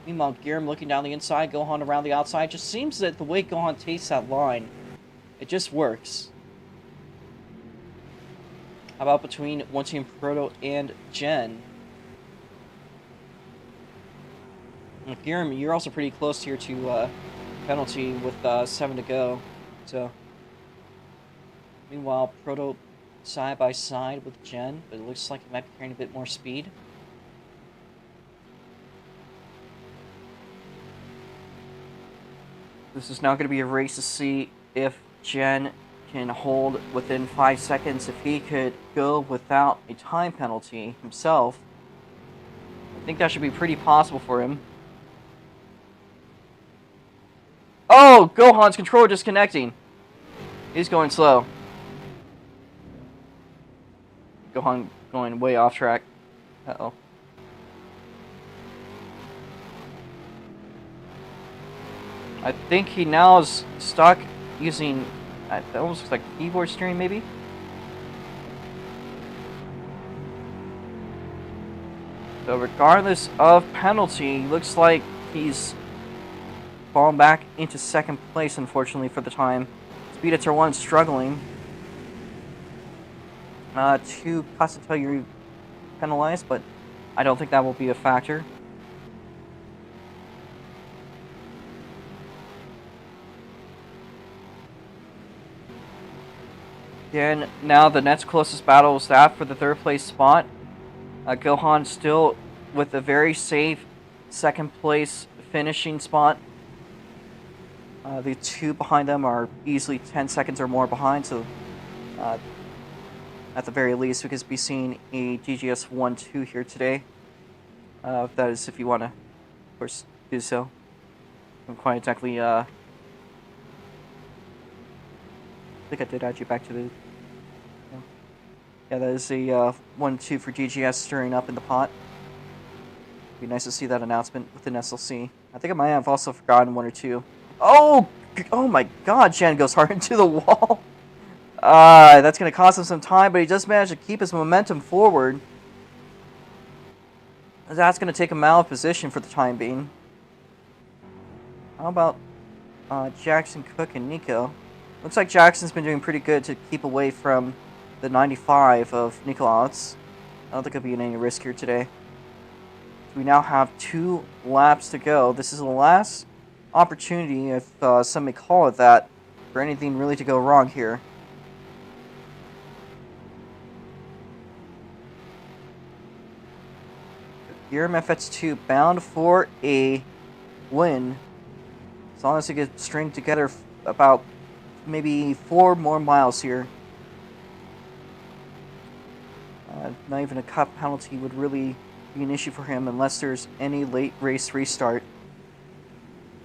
Meanwhile, Giram looking down the inside, Gohan around the outside. Just seems that the way Gohan takes that line, it just works. How about between One Team Proto and Gen? Giram, you're also pretty close here to penalty with 7 to go. So, meanwhile, Proto side by side with Gen, but it looks like it might be carrying a bit more speed. This is now going to be a race to see if Gen can hold within 5 seconds. If he could go without a time penalty himself, I think that should be pretty possible for him. Oh, Gohan's controller disconnecting. He's going slow. Gohan going way off track. Uh-oh. I think he now is stuck using, that almost looks like keyboard steering maybe? So regardless of penalty, looks like he's fallen back into second place, unfortunately, for the time. SpeedXR1 struggling. 2 Pasatoyu penalized, but I don't think that will be a factor. Again, now the next closest battle is that for the 3rd place spot. Gohan still with a very safe 2nd place finishing spot. The 2 behind them are easily 10 seconds or more behind, so at the very least we could be seeing a DGS 1-2 here today. That is if you want to, of course, do so. I'm quite exactly, I think I did add you back to the... Yeah, that is a 1-2 for DGS stirring up in the pot. Be nice to see that announcement within SLC. I think I might have also forgotten 1 or 2. Oh my god, Gen goes hard into the wall. That's going to cost him some time, but he just managed to keep his momentum forward. That's going to take him out of position for the time being. How about Jackson, Cook, and Nico? Looks like Jackson's been doing pretty good to keep away from the 95 of NikoAlex. I don't think it'll be in any risk here today. We now have 2 laps to go. This is the last opportunity, if some may call it that, for anything really to go wrong here. Gear MFX2 bound for a win. As long as they get stringed together about maybe 4 more miles here. Not even a cut penalty would really be an issue for him unless there's any late race restart.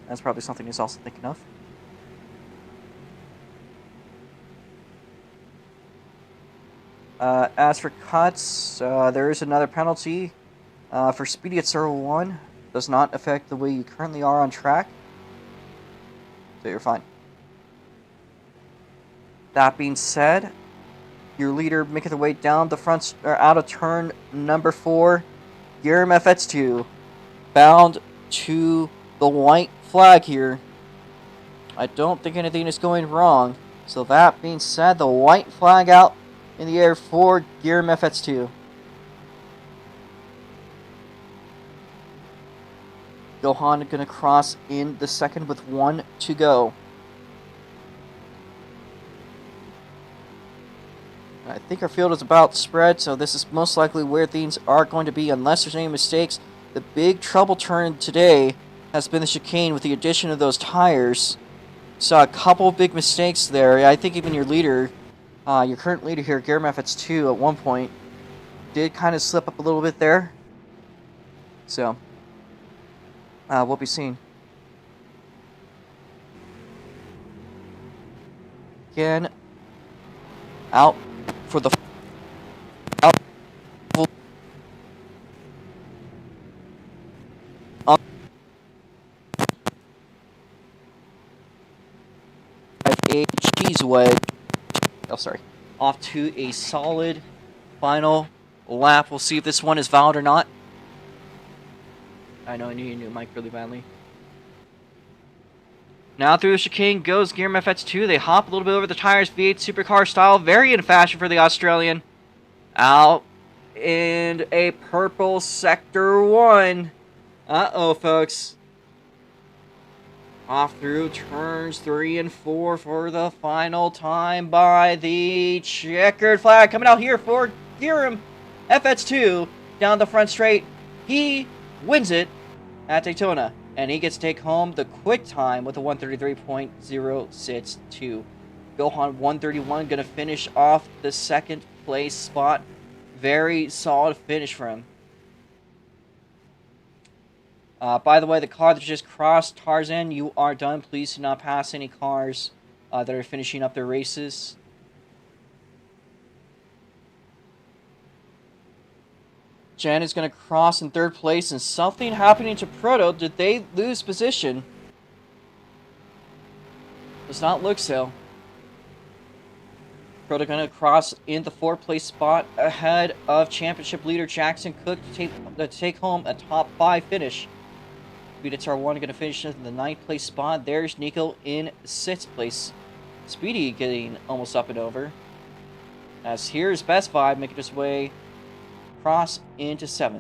That's probably something he's also thinking of. As for cuts, there is another penalty for speedy at Servo 1. Does not affect the way you currently are on track. So you're fine. That being said, your leader making their way down the front, or out of turn number 4, Guillaume FX2, bound to the white flag here. I don't think anything is going wrong. So that being said, the white flag out in the air for Guillaume FX2. Johan going to cross in the second with 1 to go. I think our field is about spread, so this is most likely where things are going to be unless there's any mistakes. The big trouble turn today has been the chicane with the addition of those tires. Saw a couple of big mistakes there. I think even your leader, your current leader here, Guillermo FX2, at one point, did kind of slip up a little bit there. So, we'll be seeing. Again, out for the out. A cheese wedge. Oh, sorry. Off to a solid final lap. We'll see if this one is valid or not. I know I knew you knew Mike really badly. Now through the chicane goes Guillermo FX2. They hop a little bit over the tires, V8 supercar style. Very in fashion for the Australian. Out in a purple sector 1. Uh-oh, folks. Off through turns 3 and 4 for the final time by the checkered flag. Coming out here for Guillermo FX2 down the front straight. He wins it at Daytona. And he gets to take home the quick time with a 133.062. Gohan 131 going to finish off the second place spot. Very solid finish for him. By the way, the car that just crossed Tarzan, you are done. Please do not pass any cars that are finishing up their races. Jen is going to cross in 3rd place, and something happening to Proto. Did they lose position? Does not look so. Proto going to cross in the 4th place spot ahead of championship leader Jackson Cook to take home a top 5 finish. Speedy 1 going to finish in the 9th place spot. There's Nico in 6th place. Speedy getting almost up and over. As here's Best Vibe making his way cross into 7th.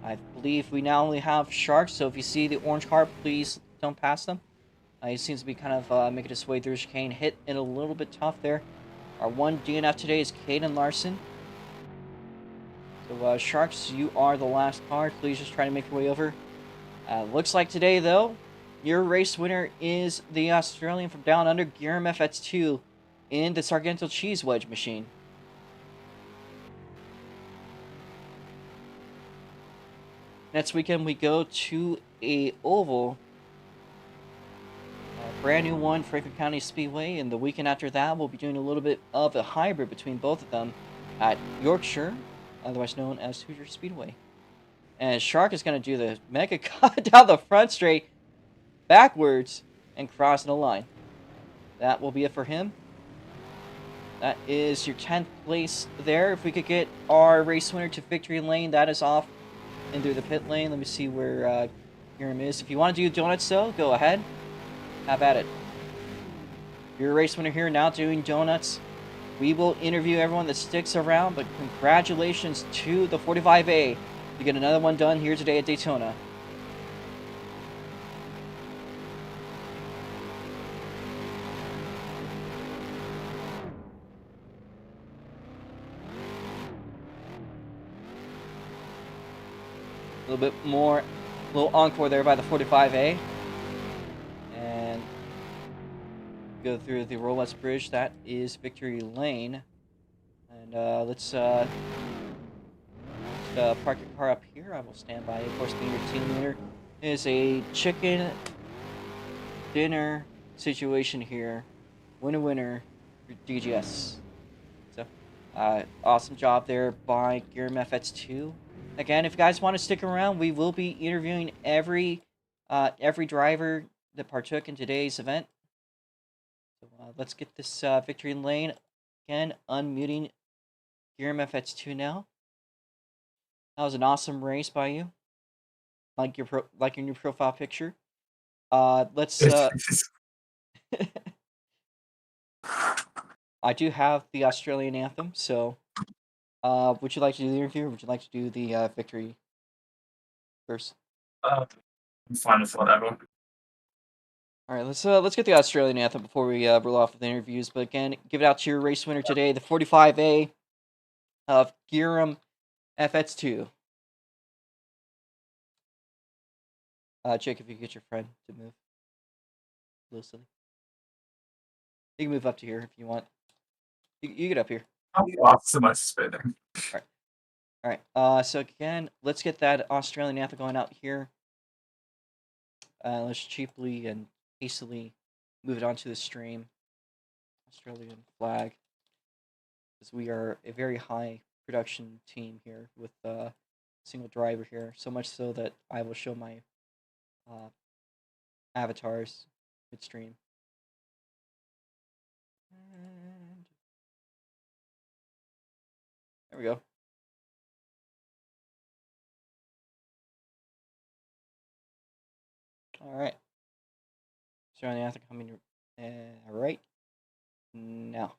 I believe we now only have Sharks, so if you see the orange car, please don't pass them. He seems to be kind of making his way through chicane. Hit it a little bit tough there. Our one DNF today is Caden Larson. So Sharks, you are the last car. Please just try to make your way over. Looks like today, though, your race winner is the Australian from Down Under, Guillermo FX2, in the Sargento Cheese Wedge machine. Next weekend, we go to a oval, a brand new one, Franklin County Speedway, and the weekend after that, we'll be doing a little bit of a hybrid between both of them at Yorkshire, otherwise known as Hoosier Speedway. And Shark is going to do the mega cut down the front straight, backwards, and crossing the line. That will be it for him. That is your 10th place there. If we could get our race winner to victory lane, that is off into the pit lane. Let me see where Hiram is. If you want to do donuts, though, go ahead. Have at it. Your race winner here now doing donuts. We will interview everyone that sticks around, but congratulations to the 45A to get another one done here today at Daytona. little bit more, a little encore there by the 45A. And go through the Rolex Bridge. That is Victory Lane. And let's park your car up here. I will stand by. Of course, being your team leader, it is a chicken dinner situation here. Winner, winner for DGS. So, awesome job there by Gearum FX2. Again, if you guys want to stick around, we will be interviewing every driver that partook in today's event. So let's get this Victory Lane again. Unmuting Gearum FX2 now. That was an awesome race by you. Like your new profile picture. Let's. I do have the Australian anthem, so would you like to do the interview, or would you like to do the victory first? I'm fine with whatever. All right, let's get the Australian anthem before we roll off with the interviews. But again, give it out to your race winner today, the 45A of Gearum FX2. Jake, if you could get your friend to move loosely. You can move up to here if you want. You get up here. I'll be off so much spinning. All right. So again, let's get that Australian anthem going out here. Let's cheaply and hastily move it onto the stream. Australian flag, because we are a very high production team here with a single driver here. So much so that I will show my avatars midstream. And there we go. All right. Australian anthem coming right now.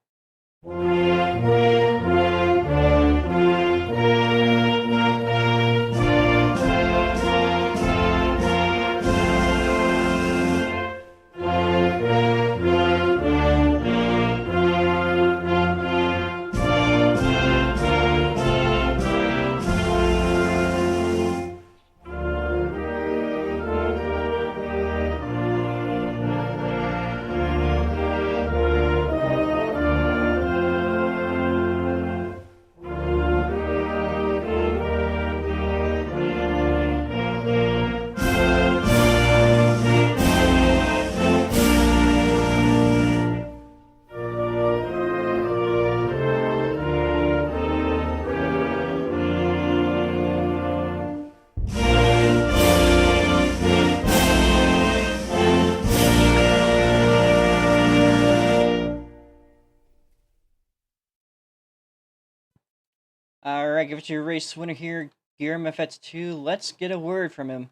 All right, give it to your race winner here, Gearum FX2. Let's get a word from him.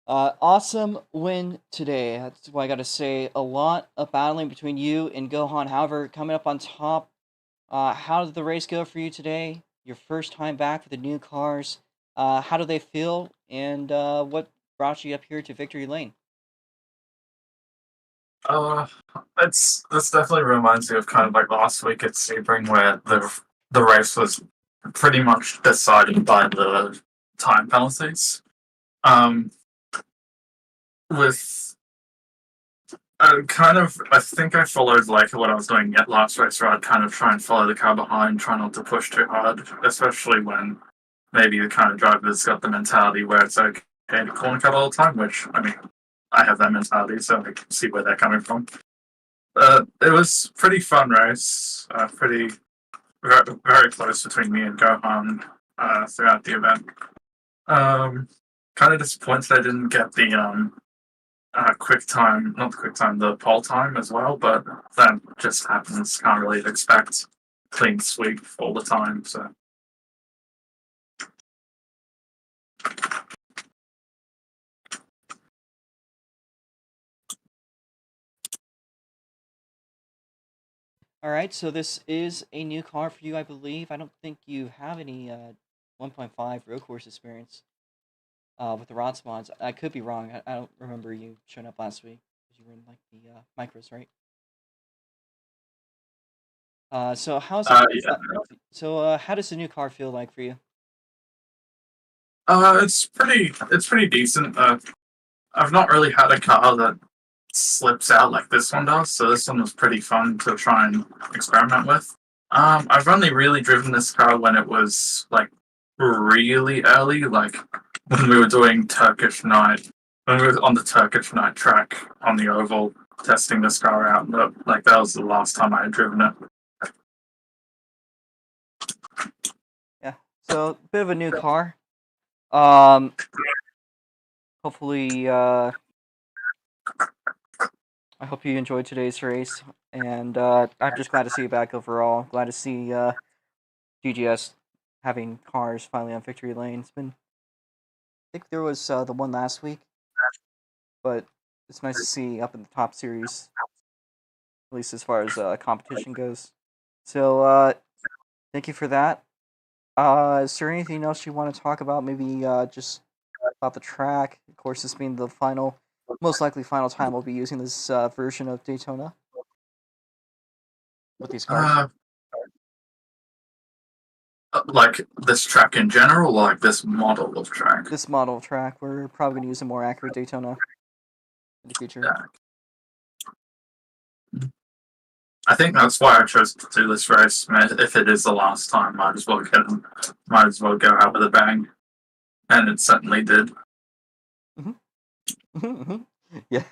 Awesome win today. That's what I got to say. A lot of battling between you and Gohan. However, coming up on top. How did the race go for you today? Your first time back with the new cars. How do they feel? And what brought you up here to Victory Lane? This definitely reminds me of kind of like last week at Sebring, where the race was pretty much decided by the time penalties. With I think I followed like what I was doing at last race, where I'd kind of try and follow the car behind, try not to push too hard, especially when maybe the kind of driver's got the mentality where it's okay to corner cut all the time, which, I mean, I have that mentality, so I can see where they're coming from. It was pretty fun race, very, very close between me and Gohan throughout the event. Kind of disappointed I didn't get the the pole time as well, but that just happens. Can't really expect clean sweep all the time, so. All right, so this is a new car for you, I believe. I don't think you have any 1.5 Roadcourse experience with the ROX mods. I could be wrong. I don't remember you showing up last week because you were in like the micros, right? So how's Yeah. so how does the new car feel like for you? It's pretty decent. I've not really had a car that slips out like this one does, so this one was pretty fun to try and experiment with. I've only really driven this car when it was like really early, like when we were doing Turkish night, when we were on the Turkish night track on the oval testing this car out. But like that was the last time I had driven it. Yeah. So a bit of a new car. Um, hopefully, I hope you enjoyed today's race, and I'm just glad to see you back overall. Glad to see GGS having cars finally on victory lane. It's been, I think there was the one last week, but it's nice to see up in the top series, at least as far as competition goes. So thank you for that. Is there anything else you want to talk about? Maybe just about the track. Of course, this being the final, most likely final time we'll be using this version of Daytona with these cars. Like this track in general, or like this model of track. This model of track, we're probably going to use a more accurate Daytona in the future. Yeah. I think that's why I chose to do this race. If it is the last time, might as well go out with a bang, and it certainly did. Yeah,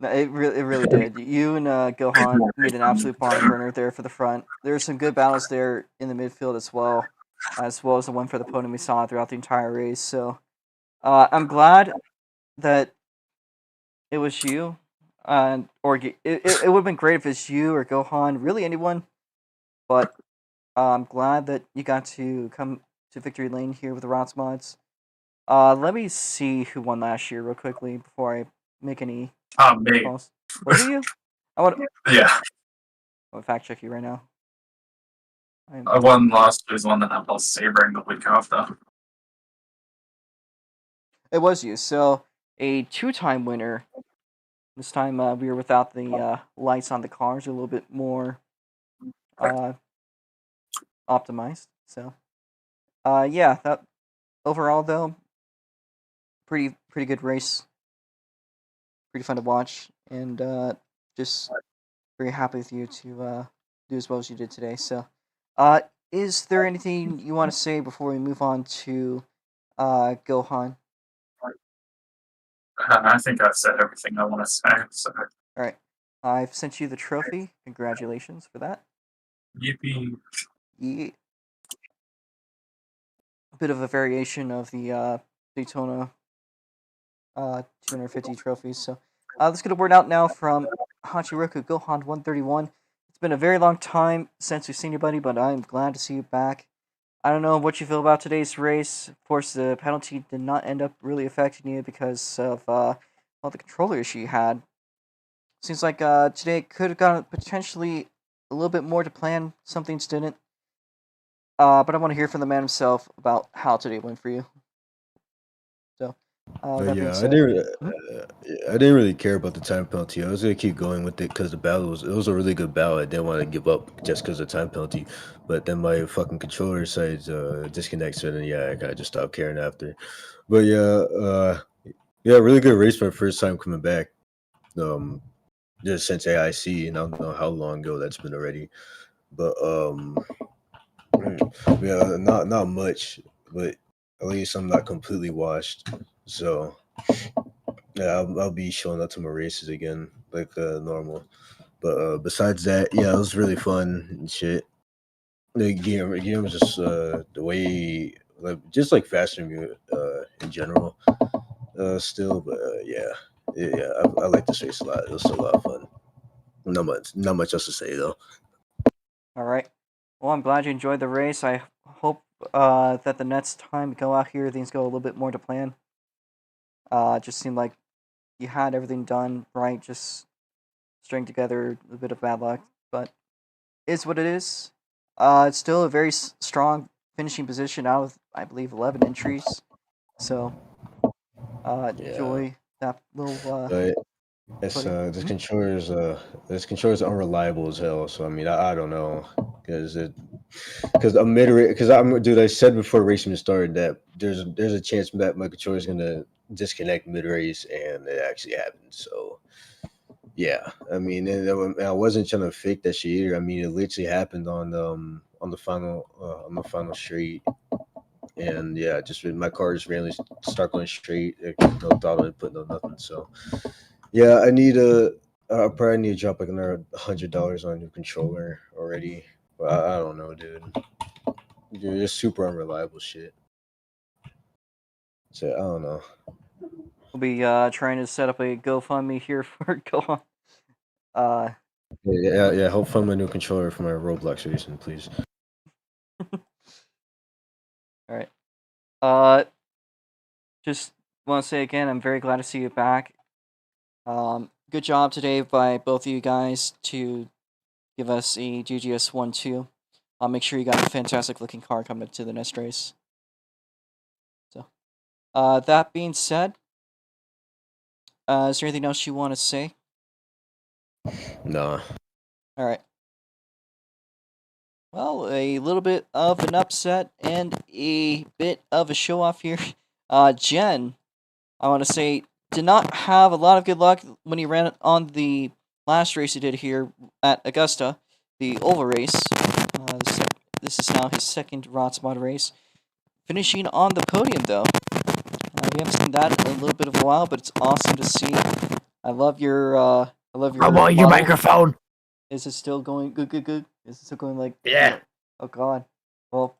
no, it really did. You and Gohan made an absolute barn burner there for the front. There were some good battles there in the midfield as well as the one for the podium we saw throughout the entire race. So I'm glad that it was you. Or it would have been great if it's you or Gohan, really anyone. But I'm glad that you got to come to victory lane here with the ROX mods. Let me see who won last year real quickly before I make any Me. calls. Was it you? Yeah. I'm gonna fact check you right now. I won last year's one, and I lost Sebring the week after. It was you. So a two-time winner. This time we were without the lights on the cars, a little bit more optimized. So yeah, that overall though, pretty good race. Pretty fun to watch, and just very happy with you to do as well as you did today. So, is there anything you want to say before we move on to Gohan? I think I've said everything I want to say. So, All right, I've sent you the trophy. Congratulations for that. yippee! Yeah. A bit of a variation of the Daytona 250 trophies. So, let's get a word out now from Hachiroku Gohan 131. It's been a very long time since we've seen you, buddy, but I'm glad to see you back. I don't know what you feel about today's race. Of course, the penalty did not end up really affecting you because of all the controller issue you had. Seems like today could have gone potentially a little bit more to plan. Some things didn't. But I want to hear from the man himself about how today went for you. So, that being Yeah, said, I didn't really care about the time penalty. I was gonna keep going with it because it was a really good battle. I didn't want to give up just because of time penalty, but then my fucking controller decided disconnects it, and yeah, I kind of just stopped caring after. But yeah, really good race for my first time coming back. Just since AIC, and I don't know how long ago that's been already, but yeah, not much, but at least I'm not completely washed. So yeah, I'll be showing up to my races again like normal. But besides that, yeah, it was really fun and shit. The game was just the way, like, just like faster than me in general. Still, but yeah, I like this race a lot. It was a lot of fun. Not much else to say though. all right. Well, I'm glad you enjoyed the race. I hope that the next time we go out here, things go a little bit more to plan. It just seemed like you had everything done right, just string together a bit of bad luck, but it's what it is. It's still a very strong finishing position out of, I believe, 11 entries. So, enjoy that little. But it's Footing. this controller's unreliable as hell. So I mean, I don't know because because a mid race, because I'm dude. I said before racing started that there's a chance that my controller is gonna disconnect mid race, and it actually happened. So yeah, I mean, and I wasn't trying to fake that shit either. I mean, it literally happened on the final straight, and yeah, just my car just randomly start going straight, no throttle input, no nothing. So yeah, I probably need to drop like another $100 on a new controller already. But I don't know, dude. Dude, it's super unreliable shit. So I don't know. We'll be trying to set up a GoFundMe here for go on. Yeah. Help fund my new controller for my Roblox racing, please. All right. Just want to say again, I'm very glad to see you back. Good job today by both of you guys to give us a GGS 1-2. I'll make sure you got a fantastic looking car coming to the next race. So, that being said, is there anything else you want to say? Nah. All right. Well, a little bit of an upset and a bit of a show off here. Jen, I want to say, did not have a lot of good luck when he ran on the last race he did here at Augusta, the oval race. This is now his second ROTS mod race. Finishing on the podium, though. We haven't seen that in a little bit of a while, but it's awesome to see. I love your I want your microphone. Is it still going good? Is it still going like? Yeah. Oh God. Well,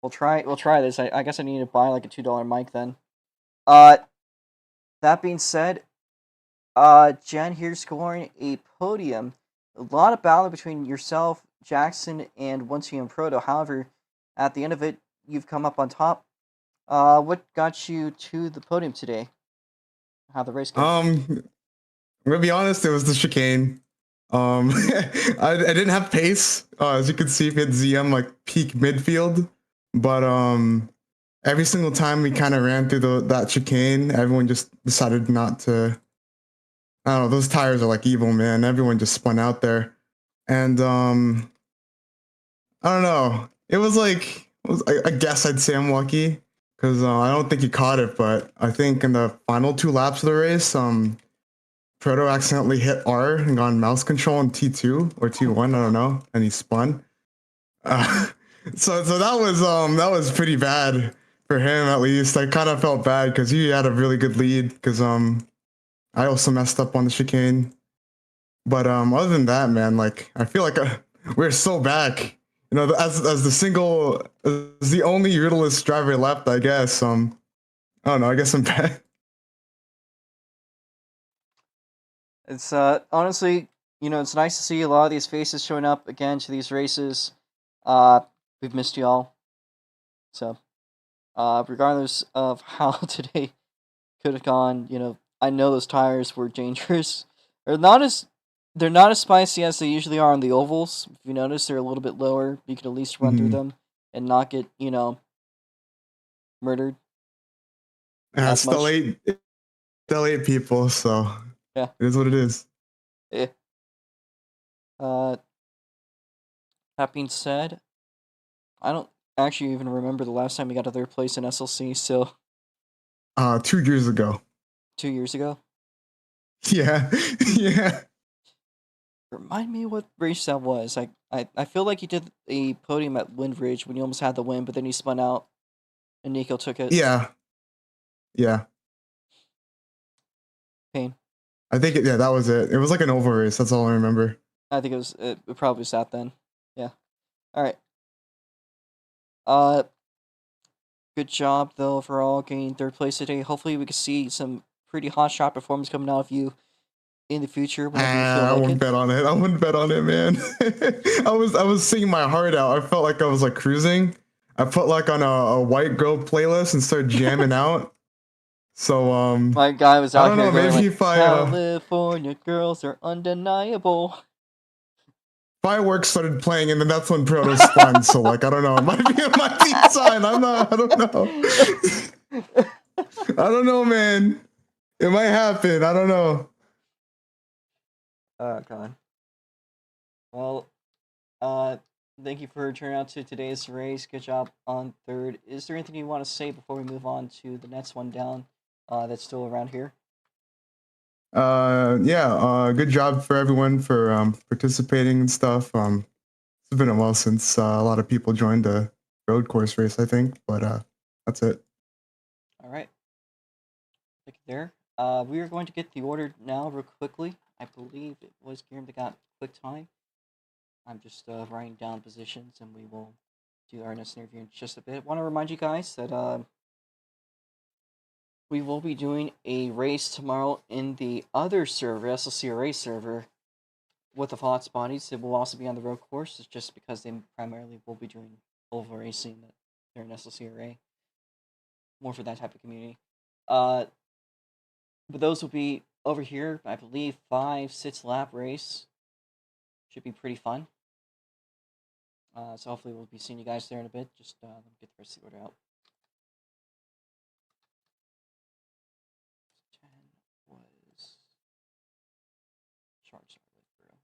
we'll try this. I guess I need to buy like a $2 mic then. That being said, Jen here scoring a podium. A lot of battle between yourself, Jackson, and 1TM Proto. However, at the end of it, you've come up on top. What got you to the podium today? How the race go? I'm gonna be honest, it was the chicane. I didn't have pace. As you can see, if it ZM like peak midfield, but every single time we kind of ran through that chicane, everyone just decided not to. I don't know. Those tires are like evil, man. Everyone just spun out there, and I don't know. It was like I guess I'd say I'm lucky because I don't think he caught it, but I think in the final 2 laps of the race, Proto accidentally hit R and got on mouse control in T2 or T1, I don't know, and he spun. So that was pretty bad for him, at least. I kind of felt bad because he had a really good lead because I also messed up on the chicane. But other than that, man, like I feel like we're so back. You know, as the only Riddleless driver left, I guess. I don't know. I guess I'm back. It's honestly, it's nice to see a lot of these faces showing up again to these races. We've missed you all. So, regardless of how today could have gone, I know those tires were dangerous. They're not as spicy as they usually are on the ovals. If you notice, they're a little bit lower. You can at least run through them and not get, murdered. Still eight people, so yeah, it is what it is. Yeah. That being said, I don't actually even remember the last time we got to third place in SLC. So, 2 years ago. 2 years ago. Yeah, yeah. Remind me what race that was. I feel like you did a podium at Windridge when you almost had the win, but then you spun out, and Nico took it. Yeah. Pain. I think that was it. It was like an oval race. That's all I remember. I think it probably was that then. Yeah. All right. Good job though overall getting third place today. Hopefully we can see some pretty hot shot performance coming out of you in the future. I wouldn't bet on it. I wouldn't bet on it, man. I was singing my heart out. I felt like I was like cruising. I put like on a white girl playlist and started jamming out. So my guy was out here going maybe like, California girls are undeniable. Fireworks started playing, and then that's when Proto spun. So like I don't know. It might be a sign. I don't know. I don't know, man. It might happen. I don't know. Oh god. Well, thank you for turning out to today's race. Good job on third. Is there anything you want to say before we move on to the next one down that's still around here? Yeah, good job for everyone for participating and stuff. It's been a while since a lot of people joined the road course race, I think, but that's it. All right. Look there. We are going to get the order now real quickly. I believe it was Guillaume that got quick time. I'm just writing down positions, and we will do our next interview in just a bit. I want to remind you guys that we will be doing a race tomorrow in the other server, SLCRA server, with the Fox bodies. It will also be on the road course. It's just because they primarily will be doing oval racing that they're in SLCRA. More for that type of community. But those will be over here. I believe 5-6 lap race. Should be pretty fun. So hopefully we'll be seeing you guys there in a bit. Just let me get the rest of the order out. 10 was charged right through.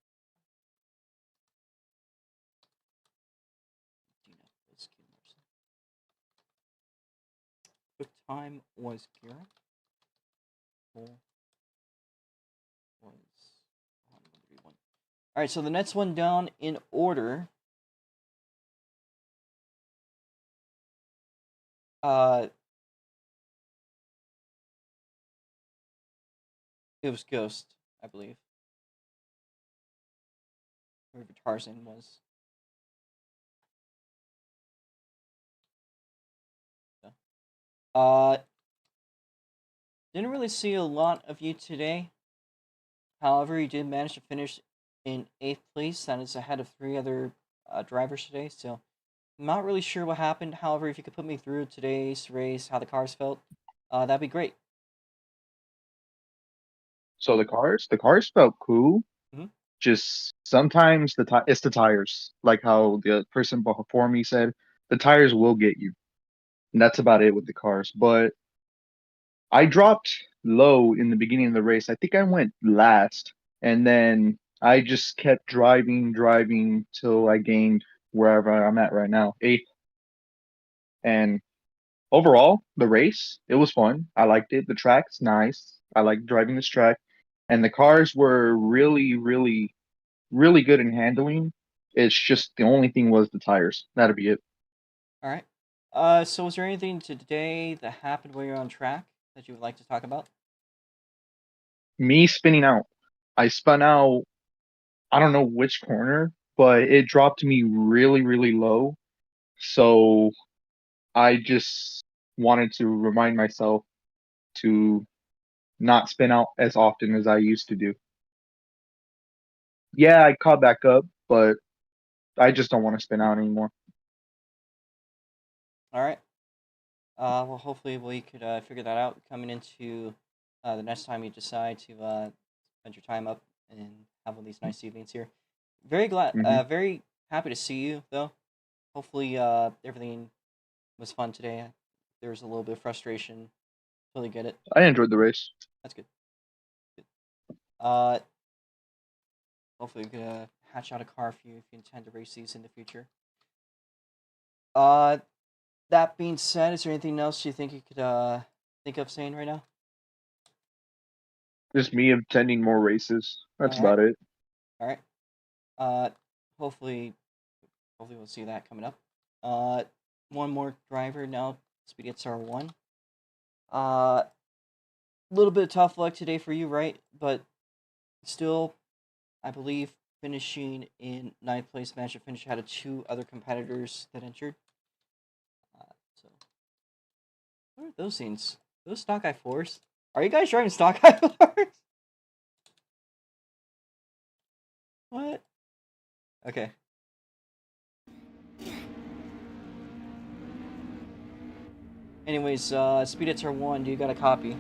Dina was Kim Morrison. Quick time was Kira. Full was 131. All right, so the next one down in order. It was Ghost, I believe. Whoever Tarzan was. Yeah. Didn't really see a lot of you today. However, you did manage to finish in 8th place. That is ahead of 3 other drivers today. So, I'm not really sure what happened. However, if you could put me through today's race, how the cars felt, that'd be great. So the cars felt cool. Mhm. Just sometimes it's the tires, like how the person before me said, the tires will get you, and that's about it with the cars. But I dropped low in the beginning of the race. I think I went last, and then I just kept driving till I gained wherever I'm at right now, 8th. And overall, the race, it was fun. I liked it. The track's nice. I like driving this track. And the cars were really, really, really good in handling. It's just the only thing was the tires. That'd be it. All right. So was there anything today that happened while you're on track that you would like to talk about? Me spinning out. I spun out, I don't know which corner, but it dropped me really, really low. So I just wanted to remind myself to not spin out as often as I used to do. Yeah, I caught back up, but I just don't want to spin out anymore. All right. Well, hopefully we could figure that out coming into the next time you decide to spend your time up and have one of these nice evenings here. Very glad, Mhm. very happy to see you though. Hopefully everything was fun today. There was a little bit of frustration. Totally get it. I enjoyed the race. That's good. Good. Hopefully we could hatch out a car for you if you intend to race these in the future. That being said, is there anything else you think you could think of saying right now? Just me attending more races. That's Alright. about it. All right. Hopefully we'll see that coming up. One more driver now. Speedy XR1. A little bit of tough luck today for you, right? But still, I believe finishing in 9th place, managed to finish ahead of 2 other competitors that entered. So, what are those things? Those stock i4s? Are you guys driving stock i4s? What? Okay. Anyways, Speed XR1, do you got a copy?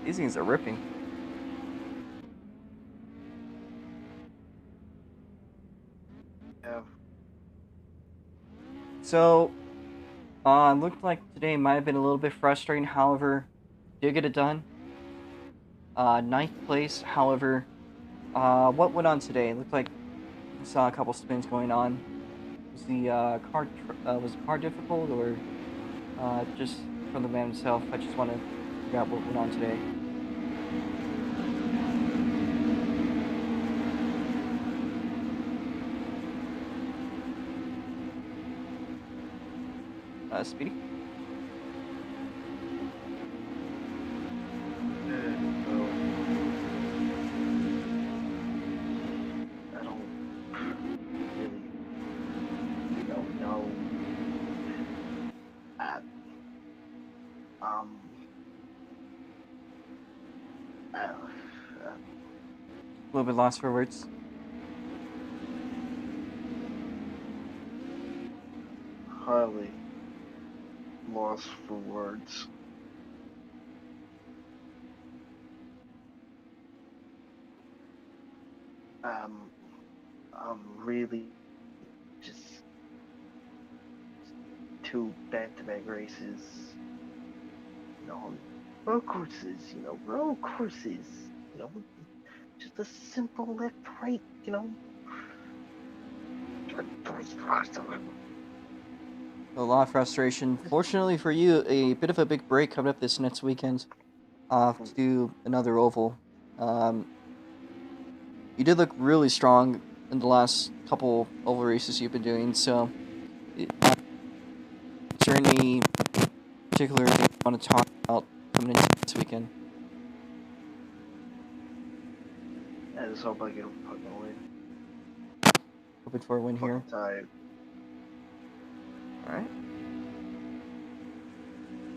These things are ripping. Yeah. So, looked like today might have been a little bit frustrating. However, did get it done. Ninth place. However, what went on today? It looked like I saw a couple spins going on. Was the was the car difficult, or just from the man himself? I just want to figure out what went on today. Speedy? I don't really, know. Um, A little bit lost for words. hardly lost for words. I'm really just two back-to-back races. Road courses. Road courses. Just a simple left-right. A lot of frustration. Fortunately for you, a bit of a big break coming up this next weekend. To do another oval. You did look really strong in the last couple oval races you've been doing. So, is there any particular thing you want to talk about coming into this weekend? I just hope I get a fucking win. Hoping for a win here. Fucking tired. All right.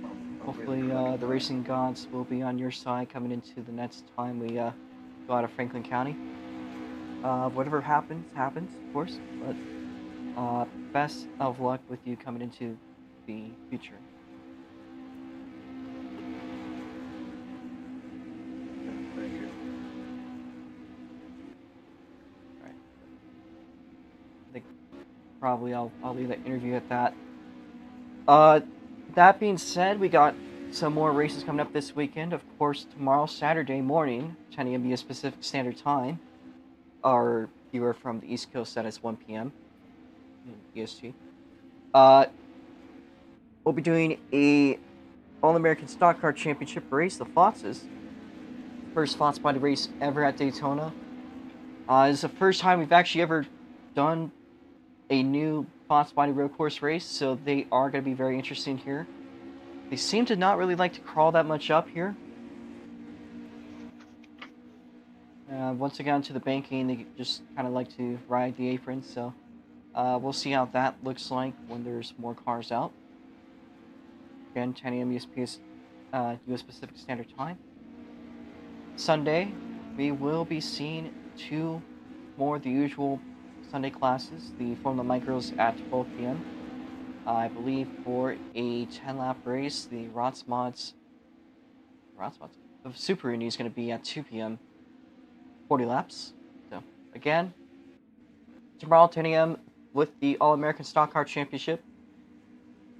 I'm Hopefully, really fucking the tired. racing gods will be on your side coming into the next time we go out of Franklin County. Whatever happens, of course. But best of luck with you coming into the future. Thank you. All right. I think probably I'll leave that interview at that. That being said, we got some more races coming up this weekend. Of course, tomorrow, Saturday morning, 10 a.m. US Pacific Standard Time. Or if you are from the East Coast, that is 1 p.m. EST. We'll be doing a All-American Stock Car Championship race, the Fotzes. First Fots body race ever at Daytona. It's the first time we've actually ever done a new Fots body road course race, so they are going to be very interesting here. They seem to not really like to crawl that much up here. Once they got into the banking, they just kind of like to ride the apron, so we'll see how that looks like when there's more cars out. Again, 10 a.m. US Pacific Standard Time. Sunday, we will be seeing two more of the usual Sunday classes. The Formula Micros at 12 p.m. I believe for a 10-lap race, the the Super Indy is going to be at 2 p.m. 40 laps. So, again, tomorrow 10 a.m. with the All-American Stock Car Championship.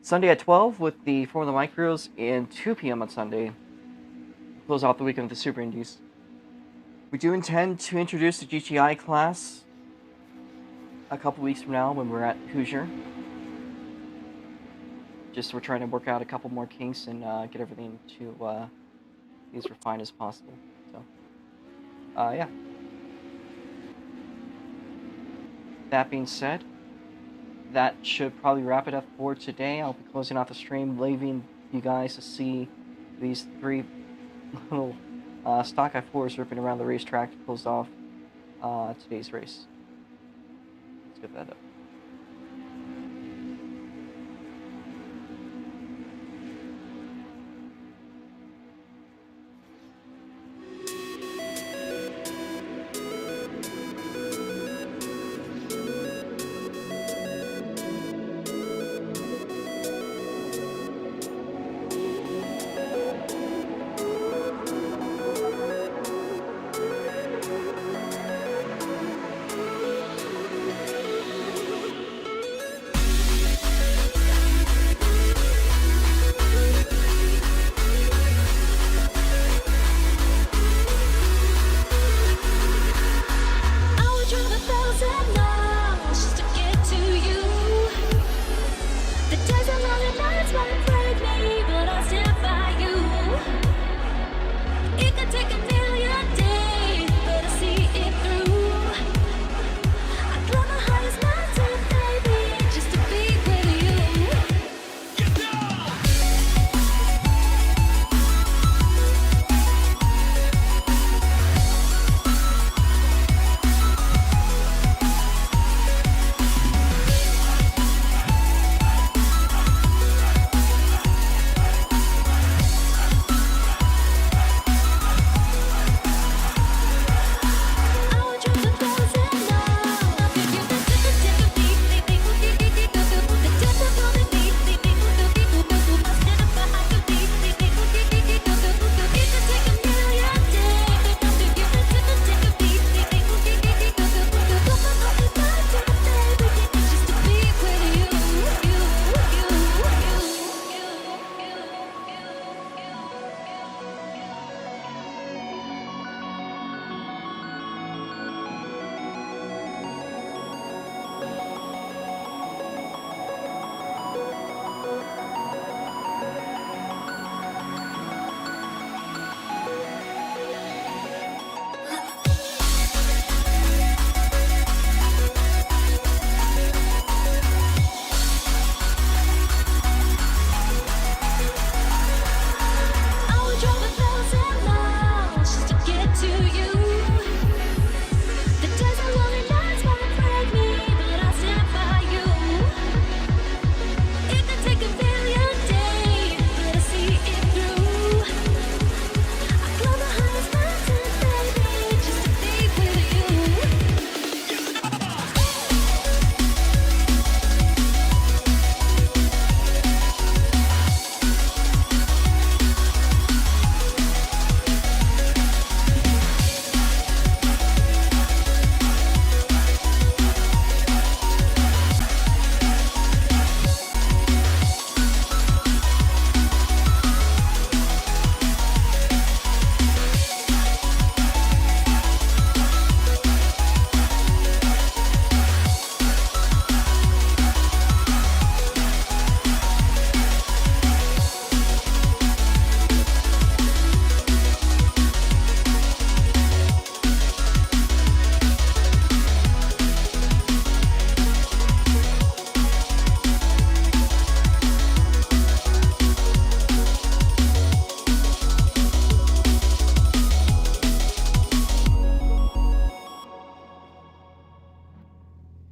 Sunday at 12 with the Formula Micros, and 2 p.m. on Sunday. Close out the weekend with the Super Indies. We do intend to introduce the GTI class a couple weeks from now when we're at Hoosier. We're trying to work out a couple more kinks and get everything to be as refined as possible. So, yeah. That being said, that should probably wrap it up for today. I'll be closing off the stream, leaving you guys to see these three little stock I4s ripping around the racetrack to close off today's race. Let's get that up.